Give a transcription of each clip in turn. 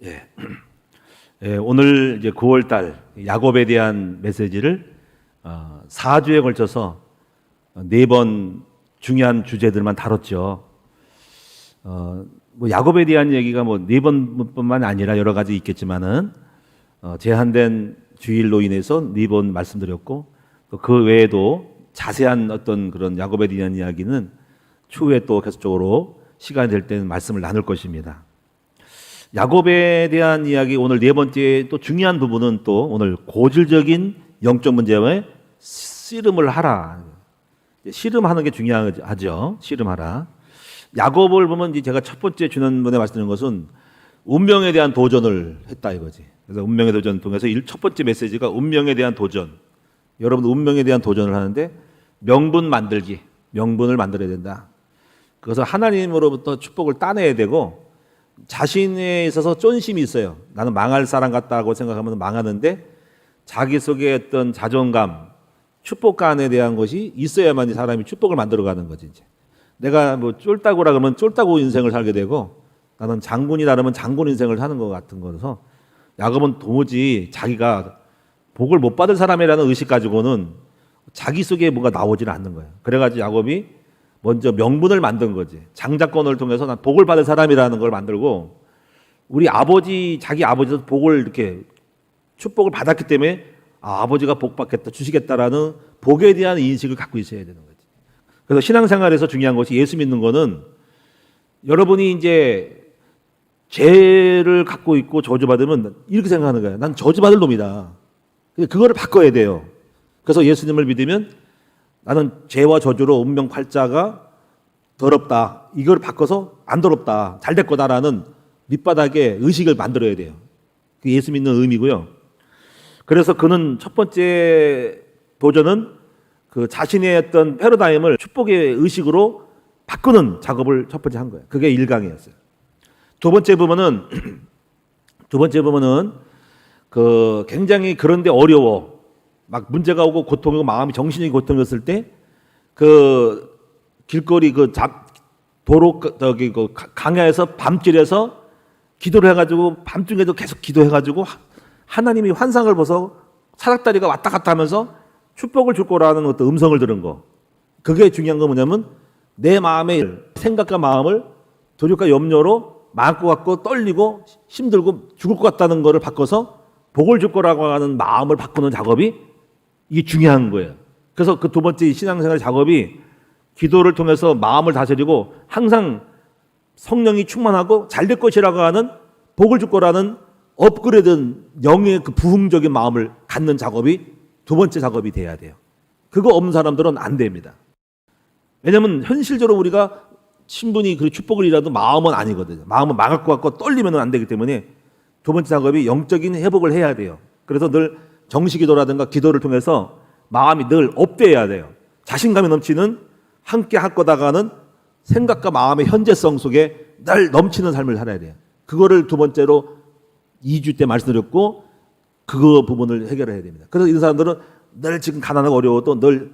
예. 예, 오늘 이제 9월 달 야곱에 대한 메시지를 4주에 걸쳐서 4번 중요한 주제들만 다뤘죠. 뭐 야곱에 대한 얘기가 뭐 4번뿐만 아니라 여러 가지 있겠지만은 제한된 주일로 인해서 4번 말씀드렸고, 또 그 외에도 자세한 어떤 그런 야곱에 대한 이야기는 추후에 또 계속적으로 시간이 될 때는 말씀을 나눌 것입니다. 야곱에 대한 이야기 오늘 4번째 또 중요한 부분은 또 오늘 고질적인 영적 문제에 씨름을 하라. 씨름하는 게 중요하죠. 씨름하라. 야곱을 보면 이제 제가 첫 번째 지난번에 말씀드린 것은 운명에 대한 도전을 했다 이거지. 그래서 운명의 도전 통해서 첫 번째 메시지가 운명에 대한 도전. 여러분 운명에 대한 도전을 하는데 명분 만들기, 명분을 만들어야 된다. 그래서 하나님으로부터 축복을 따내야 되고 자신에 있어서 쫀심이 있어요. 나는 망할 사람 같다고 생각하면 망하는데 자기 속에 어떤 자존감, 축복감에 대한 것이 있어야만 사람이 축복을 만들어가는 거지. 이제 내가 뭐 쫄따구라 그러면 쫄따구 인생을 살게 되고 나는 장군이다 그러면 장군 인생을 사는 것 같은 거라서 야곱은 도무지 자기가 복을 못 받을 사람이라는 의식 가지고는 자기 속에 뭐가 나오지는 않는 거예요. 그래가지고 야곱이 먼저 명분을 만든 거지. 장자권을 통해서 난 복을 받을 사람이라는 걸 만들고, 우리 아버지, 자기 아버지도 복을 이렇게 축복을 받았기 때문에 아버지가 복 받겠다, 주시겠다라는 복에 대한 인식을 갖고 있어야 되는 거지. 그래서 신앙생활에서 중요한 것이 예수 믿는 거는 여러분이 이제 죄를 갖고 있고 저주받으면 이렇게 생각하는 거예요. 난 저주받을 놈이다. 그거를 바꿔야 돼요. 그래서 예수님을 믿으면 나는 죄와 저주로 운명 팔자가 더럽다. 이걸 바꿔서 안 더럽다. 잘 될 거다라는 밑바닥에 의식을 만들어야 돼요. 그게 예수 믿는 의미고요. 그래서 그는 첫 번째 도전은 그 자신의 어떤 패러다임을 축복의 의식으로 바꾸는 작업을 첫 번째 한 거예요. 그게 1강이었어요. 두 번째 부분은 그 굉장히 그런데 어려워. 막 문제가 오고 고통이고 마음이 정신이 고통이었을 때 그 길거리 그 도로 저기 그 강야에서 밤길에서 기도를 해가지고 밤중에도 계속 기도해가지고 하나님이 환상을 보서 사닥다리가 왔다 갔다 하면서 축복을 줄 거라는 어떤 음성을 들은 거. 그게 중요한 건 뭐냐면 내 마음의 생각과 마음을 두려움과 염려로 마음고 갖고 떨리고 힘들고 죽을 것 같다는 거를 바꿔서 복을 줄 거라고 하는 마음을 바꾸는 작업이 이게 중요한 거예요. 그래서 그 두 번째 신앙생활 작업이 기도를 통해서 마음을 다스리고 항상 성령이 충만하고 잘 될 것이라고 하는 복을 줄 거라는 업그레이드된 영의 그 부흥적인 마음을 갖는 작업이 두 번째 작업이 돼야 돼요. 그거 없는 사람들은 안 됩니다. 왜냐하면 현실적으로 우리가 신분이 그 축복을 이라도 마음은 아니거든요. 마음은 망할 것 같고 떨리면 안 되기 때문에 두 번째 작업이 영적인 회복을 해야 돼요. 그래서 늘 정시기도라든가 기도를 통해서 마음이 늘 업돼야 돼요. 자신감이 넘치는 함께 할 거다가는 생각과 마음의 현재성 속에 늘 넘치는 삶을 살아야 돼요. 그거를 두 번째로 2주 때 말씀드렸고 그 부분을 해결해야 됩니다. 그래서 이런 사람들은 늘 지금 가난하고 어려워도 늘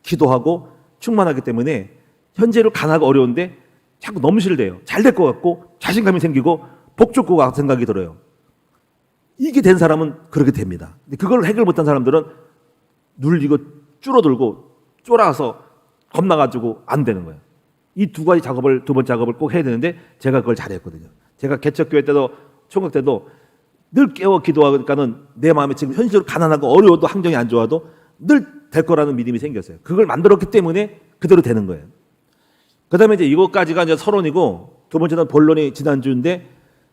기도하고 충만하기 때문에 현재로 가난하고 어려운데 자꾸 넘실대요. 잘 될 것 같고 자신감이 생기고 복 줄 것 같은 생각이 들어요. 이게 된 사람은 그렇게 됩니다. 근데 그걸 해결 못한 사람들은 눌리고 줄어들고 쫄아서 겁나가지고 안 되는 거예요. 이 두 가지 작업을, 두 번째 작업을 꼭 해야 되는데 제가 그걸 잘했거든요. 제가 개척교회 때도 총각 때도 늘 깨워 기도하니까는 내 마음에 지금 현실로 가난하고 어려워도 환경이 안 좋아도 늘 될 거라는 믿음이 생겼어요. 그걸 만들었기 때문에 그대로 되는 거예요. 그 다음에 이제 이것까지가 이제 서론이고 두 번째는 본론이 지난주인데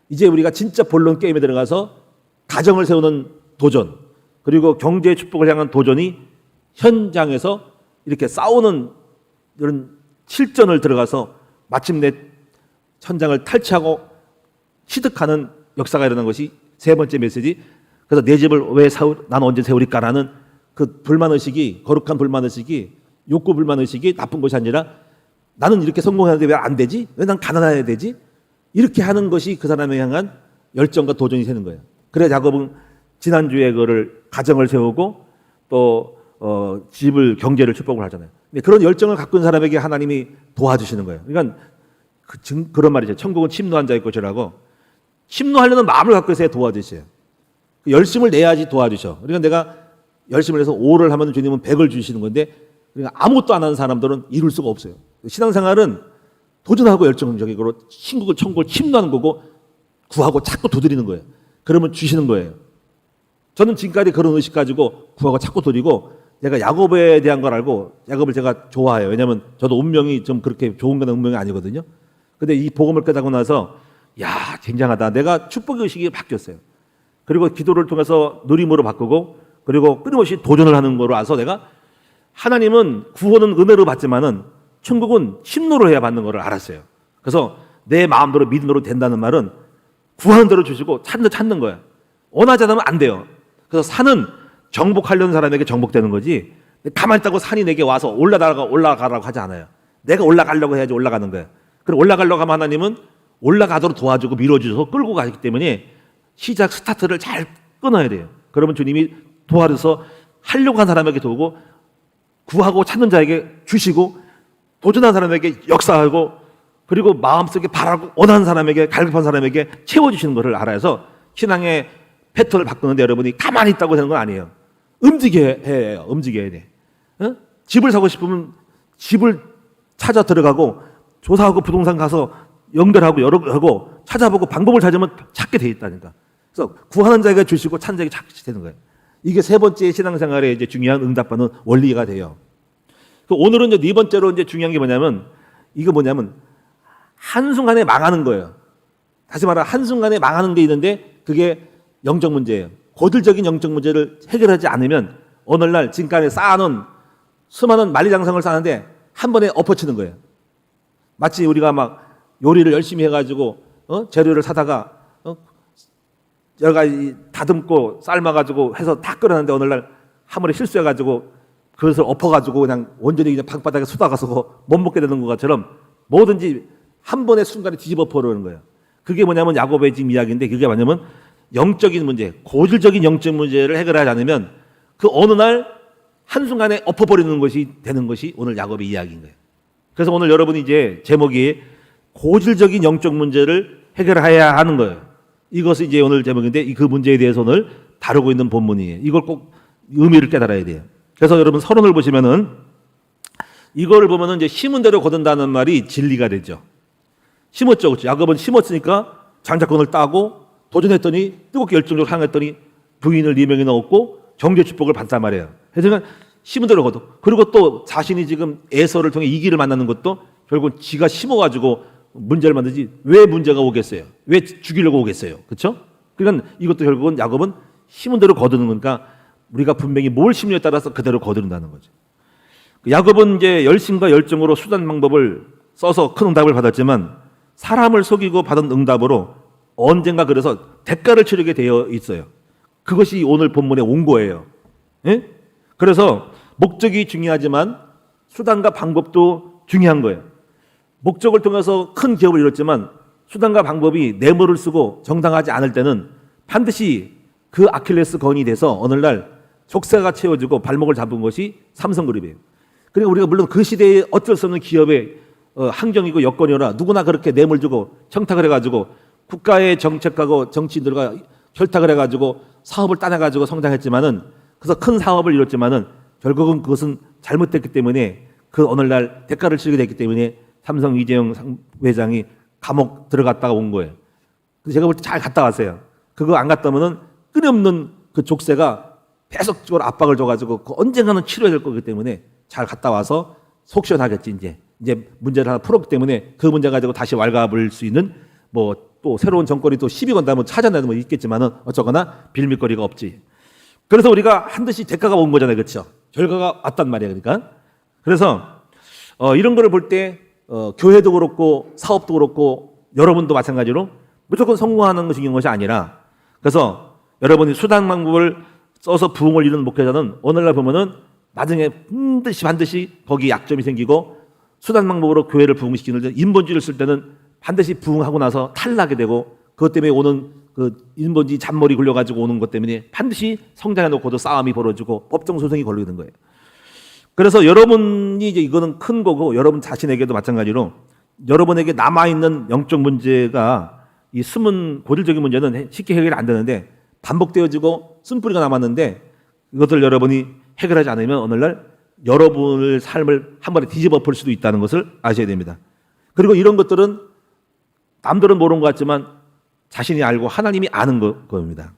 이제 우리가 진짜 본론 게임에 들어가서 가정을 세우는 도전, 그리고 경제의 축복을 향한 도전이 현장에서 이렇게 싸우는 이런 실전을 들어가서 마침내 현장을 탈취하고 취득하는 역사가 일어난 것이 세 번째 메시지. 그래서 내 집을 왜 난 언제 세우리까라는 그 불만의식이, 거룩한 불만의식이, 욕구 불만의식이 나쁜 것이 아니라 나는 이렇게 성공하는데 왜 안 되지? 왜 난 가난해야 되지? 이렇게 하는 것이 그 사람에 향한 열정과 도전이 되는 거예요. 그래 야곱은 지난주에 그거를 가정을 세우고 또 집을 경제를 축복을 하잖아요. 근데 그런 열정을 갖고 있는 사람에게 하나님이 도와주시는 거예요. 그러니까 그런 말이죠. 천국은 침노한 자의 것이라고. 심노하려는 마음을 갖고 있어야 도와주셔요. 열심을 내야지 도와주셔. 그러니까 내가 열심을 해서 5를 하면 주님은 100을 주시는 건데, 그러니까 아무것도 안 하는 사람들은 이룰 수가 없어요. 신앙생활은 도전하고 열정적이고 신국을 천국을 침노하는 거고 구하고 자꾸 두드리는 거예요. 그러면 주시는 거예요. 저는 지금까지 그런 의식 가지고 구하고 자꾸 드리고, 내가 야곱에 대한 걸 알고 야곱을 제가 좋아해요. 왜냐하면 저도 운명이 좀 그렇게 좋은 건 운명이 아니거든요. 근데 이 복음을 깨닫고 나서 야, 굉장하다. 내가 축복의 의식이 바뀌었어요. 그리고 기도를 통해서 누림으로 바꾸고, 그리고 끊임없이 도전을 하는 거로 와서 내가 하나님은 구원은 은혜로 받지만은 천국은 심노로 해야 받는 거를 알았어요. 그래서 내 마음대로 믿음으로 된다는 말은 구하는 대로 주시고 찾는 거야. 원하지 않으면 안 돼요. 그래서 산은 정복하려는 사람에게 정복되는 거지, 가만히 있다고 산이 내게 와서 올라가라고 하지 않아요. 내가 올라가려고 해야지 올라가는 거야. 그리고 올라가려고 하면 하나님은 올라가도록 도와주고 밀어주셔서 끌고 가기 때문에 시작 스타트를 잘 끊어야 돼요. 그러면 주님이 도와줘서 하려고 한 사람에게 도우고, 구하고 찾는 자에게 주시고, 도전한 사람에게 역사하고, 그리고 마음속에 바라고 원하는 사람에게, 갈급한 사람에게 채워주시는 것을 알아서 신앙의 패턴을 바꾸는데 여러분이 가만히 있다고 되는 건 아니에요. 움직여야 해요. 움직여야 돼. 어? 집을 사고 싶으면 집을 찾아 들어가고 조사하고 부동산 가서 연결하고 하고 찾아보고 방법을 찾으면 찾게 돼 있다니까. 그래서 구하는 자에게 주시고 찾는 자에게 찾게 되는 거예요. 이게 세 번째 신앙생활에 이제 중요한 응답받는 원리가 돼요. 오늘은 이제 네 번째로 이제 중요한 게 뭐냐면, 이거 뭐냐면 한순간에 망하는 거예요. 다시 말하면 한순간에 망하는 게 있는데 그게 영적 문제예요. 고질적인 영적 문제를 해결하지 않으면 오늘날 지금까지 쌓아놓은 수많은 만리장성을 쌓는데 한 번에 엎어치는 거예요. 마치 우리가 막 요리를 열심히 해가지고 재료를 사다가 여러 가지 다듬고 삶아가지고 해서 다 끓였는데 오늘날 한 번에 실수해가지고 그것을 엎어가지고 그냥 온전히 그냥 방바닥에 쏟아가서 못 먹게 되는 것처럼 뭐든지 한 번의 순간에 뒤집어 버리는 거예요. 그게 뭐냐면 야곱의 지금 이야기인데, 그게 뭐냐면 영적인 문제, 고질적인 영적 문제를 해결하지 않으면 그 어느 날 한순간에 엎어버리는 것이 되는 것이 오늘 야곱의 이야기인 거예요. 그래서 오늘 여러분이 이제 제목이 고질적인 영적 문제를 해결해야 하는 거예요. 이것이 이제 오늘 제목인데, 그 문제에 대해서 오늘 다루고 있는 본문이에요. 이걸 꼭 의미를 깨달아야 돼요. 그래서 여러분 서론을 보시면은 이거를 보면은 이제 심은 대로 거둔다는 말이 진리가 되죠. 심었죠. 그렇죠? 야곱은 심었으니까 장자권을 따고 도전했더니 뜨겁게 열정적으로 향했더니 부인을 4명이나 얻고 정죄 축복을 받단 말이에요. 그래서 심은 대로 거둬. 그리고 또 자신이 지금 에서를 통해 이기를 만나는 것도 결국은 지가 심어가지고 문제를 만들지 왜 문제가 오겠어요? 왜 죽이려고 오겠어요? 그렇죠? 그러니까 이것도 결국은 야곱은 심은 대로 거두는 거니까 우리가 분명히 뭘 심느냐에 따라서 그대로 거두는다는 거죠. 야곱은 이제 열심과 열정으로 수단 방법을 써서 큰 응답을 받았지만 사람을 속이고 받은 응답으로 언젠가 그래서 대가를 치르게 되어 있어요. 그것이 오늘 본문의 원고예요. 예? 그래서 목적이 중요하지만 수단과 방법도 중요한 거예요. 목적을 통해서 큰 기업을 이뤘지만 수단과 방법이 뇌물을 쓰고 정당하지 않을 때는 반드시 그 아킬레스 건이 돼서 오늘날 족쇄가 채워지고 발목을 잡은 것이 삼성그룹이에요. 그러니까 우리가 물론 그 시대에 어쩔 수 없는 기업의 환경이고 여건이라 누구나 그렇게 뇌물 주고 청탁을 해가지고 국가의 정책하고 정치인들과 결탁을 해가지고 사업을 따내가지고 성장했지만은, 그래서 큰 사업을 이뤘지만은 결국은 그것은 잘못됐기 때문에 그 오늘날 대가를 치르게 됐기 때문에 삼성 이재용 회장이 감옥 들어갔다가 온 거예요. 그래서 제가 볼 때 잘 갔다 왔어요. 그거 안 갔다 오면은 끊임없는 그 족쇄가 계속적으로 압박을 줘가지고 그 언젠가는 치료해야 될 거기 때문에 잘 갔다 와서 속 시원하겠지. 이제 문제를 하나 풀었기 때문에 그 문제 가지고 다시 왈가불 수 있는 뭐 또 새로운 정권이 또 시비 건다면 찾아내는 뭐 있겠지만은 어쩌거나 빌밀거리가 없지. 그래서 우리가 반드시 대가가 온 거잖아요, 그렇죠? 결과가 왔단 말이에요, 그러니까. 그래서 이런 거를 볼 때 교회도 그렇고 사업도 그렇고 여러분도 마찬가지로 무조건 성공하는 것이 중요한 것이 아니라, 그래서 여러분이 수단 방법을 써서 부흥을 이루는 목회자는 오늘날 보면은 나중에 반드시 거기 약점이 생기고, 수단 방법으로 교회를 부흥시키는 인본주의를 쓸 때는 반드시 부흥하고 나서 탈락이 되고, 그것 때문에 오는 그 인본주의 잔머리 굴려가지고 오는 것 때문에 반드시 성장해 놓고도 싸움이 벌어지고 법정 소송이 걸리게 된 거예요. 그래서 여러분이 이제 이거는 큰 거고, 여러분 자신에게도 마찬가지로 여러분에게 남아있는 영적 문제가 이 숨은 고질적인 문제는 쉽게 해결이 안 되는데 반복되어지고 쓴뿌리가 남았는데 이것을 여러분이 해결하지 않으면 오늘날 여러분의 삶을 한 번에 뒤집어 볼 수도 있다는 것을 아셔야 됩니다. 그리고 이런 것들은 남들은 모르는 것 같지만 자신이 알고 하나님이 아는 겁니다.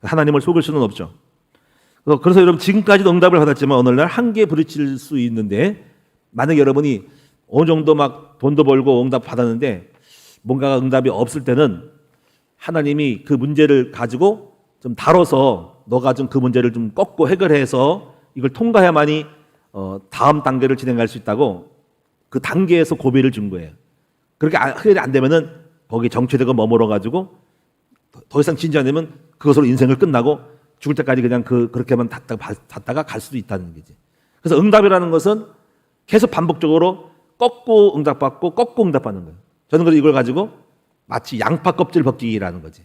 하나님을 속일 수는 없죠. 그래서 여러분 지금까지도 응답을 받았지만 오늘날 한계에 부딪힐 수 있는데 만약 여러분이 어느 정도 막 돈도 벌고 응답 받았는데 뭔가 응답이 없을 때는 하나님이 그 문제를 가지고 좀 다뤄서 너가 좀 그 문제를 좀 꺾고 해결해서 이걸 통과해야만이 다음 단계를 진행할 수 있다고 그 단계에서 고비를 준 거예요. 그렇게 해결이 안 되면은 거기 정체되고 머물러 가지고 더 이상 진지 안 되면 그것으로 인생을 끝나고 죽을 때까지 그냥 그렇게만 닫다가 갈 수도 있다는 거지. 그래서 응답이라는 것은 계속 반복적으로 꺾고 응답받고 꺾고 응답받는 거예요. 저는 그래서 이걸 가지고 마치 양파 껍질 벗기기라는 거지.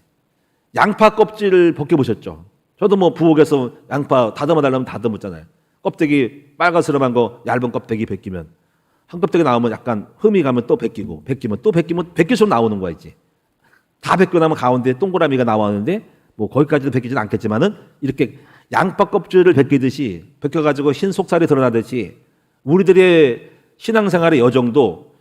양파 껍질을 벗겨보셨죠? 저도 뭐 부엌에서 양파 다듬어 달라면 다듬었잖아요. 껍데기 빨간스름한 거 얇은 껍데기 벗기면 한 껍데기 나오면 약간 흠이 가면 또 벗기고 벗기면 또 벗기면 벗길수록 나오는 거야 이제. 다 벗겨 나면 가운데 동그라미가 나왔는데 뭐 거기까지도 벗기지는 않겠지만은 이렇게 양파 껍질을 벗기듯이 벗겨가지고 흰 속살이 드러나듯이 우리들의 신앙생활의 여정도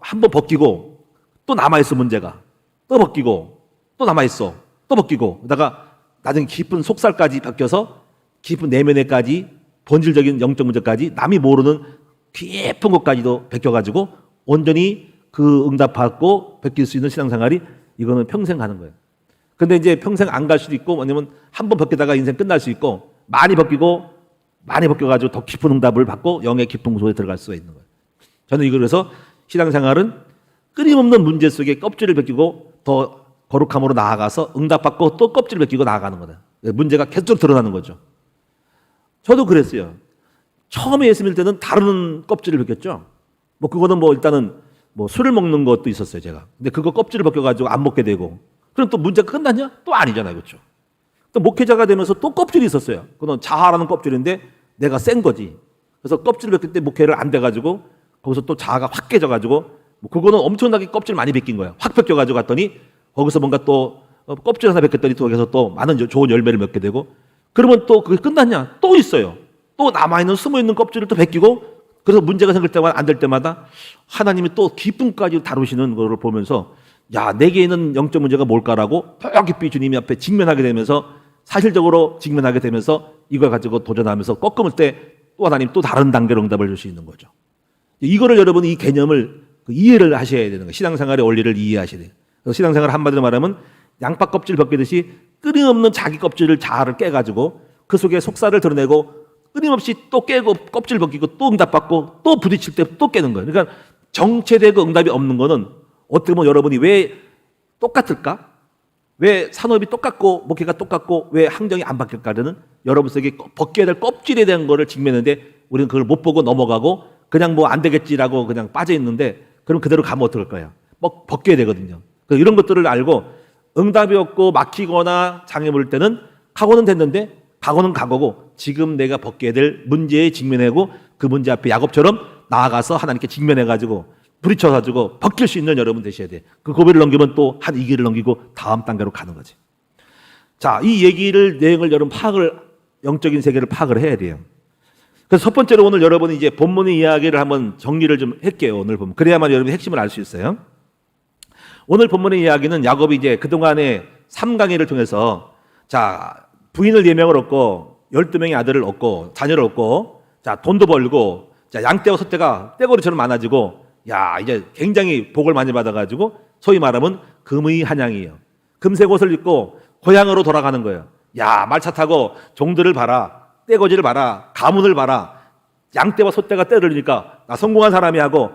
한번 벗기고 또 남아있어 문제가 또 벗기고 또 남아있어 또 벗기고 그러다가 나중에 깊은 속살까지 벗겨서 깊은 내면에까지 본질적인 영적 문제까지 남이 모르는 깊은 것까지도 벗겨가지고 온전히 그 응답받고 벗길 수 있는 신앙생활이 이거는 평생 가는 거예요. 근데 이제 평생 안 갈 수도 있고 아니면 한 번 벗기다가 인생 끝날 수 있고 많이 벗겨가지고 더 깊은 응답을 받고 영의 깊은 곳에 들어갈 수가 있는 거예요. 저는 이걸 그래서 신앙생활은 끊임없는 문제 속에 껍질을 벗기고 더 거룩함으로 나아가서 응답받고 또 껍질을 벗기고 나아가는 거다. 문제가 계속 드러나는 거죠. 저도 그랬어요. 처음에 예수 믿을 때는 다른 껍질을 벗겼죠. 뭐 그거는 뭐 일단은 뭐 술을 먹는 것도 있었어요, 제가. 근데 그거 껍질을 벗겨가지고 안 먹게 되고. 그럼 또 문제가 끝났냐? 또 아니잖아요, 그렇죠? 또 목회자가 되면서 또 껍질이 있었어요. 그건 자아라는 껍질인데 내가 센 거지. 그래서 껍질을 벗길 때 목회를 안 돼가지고 거기서 또 자아가 확 깨져가지고 뭐 그거는 엄청나게 껍질 많이 벗긴 거예요. 확 벗겨가지고 갔더니 거기서 뭔가 또 껍질 하나 벗겼더니 또 거기서 또 많은 좋은 열매를 맺게 되고 그러면 또 그게 끝났냐? 또 있어요. 또 남아있는 숨어있는 껍질을 또 벗기고 그래서 문제가 생길 때마다 안 될 때마다 하나님이 또 기쁨까지 다루시는 것을 보면서 야, 내게 있는 영적 문제가 뭘까라고 더 깊이 주님 앞에 직면하게 되면서 사실적으로 직면하게 되면서 이걸 가지고 도전하면서 꺾을 때 또 하나님 또 다른 단계로 응답을 줄 수 있는 거죠. 이거를 여러분이 이 개념을 이해를 하셔야 되는 거예요. 신앙생활의 원리를 이해하셔야 돼요. 그래서 신앙생활 한마디로 말하면 양파 껍질 벗기듯이 끊임없는 자기 껍질을 자아를 깨가지고 그 속에 속살을 드러내고 끊임없이 또 깨고 껍질 벗기고 또 응답받고 또 부딪힐 때 또 깨는 거예요. 그러니까 정체되고 응답이 없는 거는 어떻게 보면 여러분이 왜 똑같을까? 왜 산업이 똑같고 목회가 똑같고 왜 항정이 안 바뀔까는 여러분 속에 벗겨야 될 껍질에 대한 거를 직면했는데 우리는 그걸 못 보고 넘어가고 그냥 뭐 안 되겠지라고 그냥 빠져 있는데 그럼 그대로 가면 어떨 거예요? 뭐 벗겨야 되거든요. 이런 것들을 알고 응답이 없고 막히거나 장애 물 때는 각오는 됐는데 각오는 각오고 지금 내가 벗겨야 될 문제에 직면하고 그 문제 앞에 야곱처럼 나아가서 하나님께 직면해가지고 부딪혀가지고 벗길 수 있는 여러분 되셔야 돼. 그 고비를 넘기면 또 한 2기를 넘기고 다음 단계로 가는 거지. 자, 이 얘기를 내용을 여러분 영적인 세계를 파악을 해야 돼요. 그래서 첫 번째로 오늘 여러분이 이제 본문의 이야기를 한번 정리를 좀 할게요. 오늘 보면 그래야만 여러분이 핵심을 알 수 있어요. 오늘 본문의 이야기는 야곱이 이제 그동안의 3강의를 통해서 자, 부인을 4명을 얻고 12명의 아들을 얻고 자녀를 얻고 자, 돈도 벌고 자, 양떼와 소떼가 떼거리처럼 많아지고 야, 이제 굉장히 복을 많이 받아가지고 소위 말하면 금의 한양이에요. 금색 옷을 입고 고향으로 돌아가는 거예요. 야, 말차 타고 종들을 봐라, 떼거지를 봐라, 가문을 봐라. 양떼와 소떼가 떼를 흘리니까 나 성공한 사람이 하고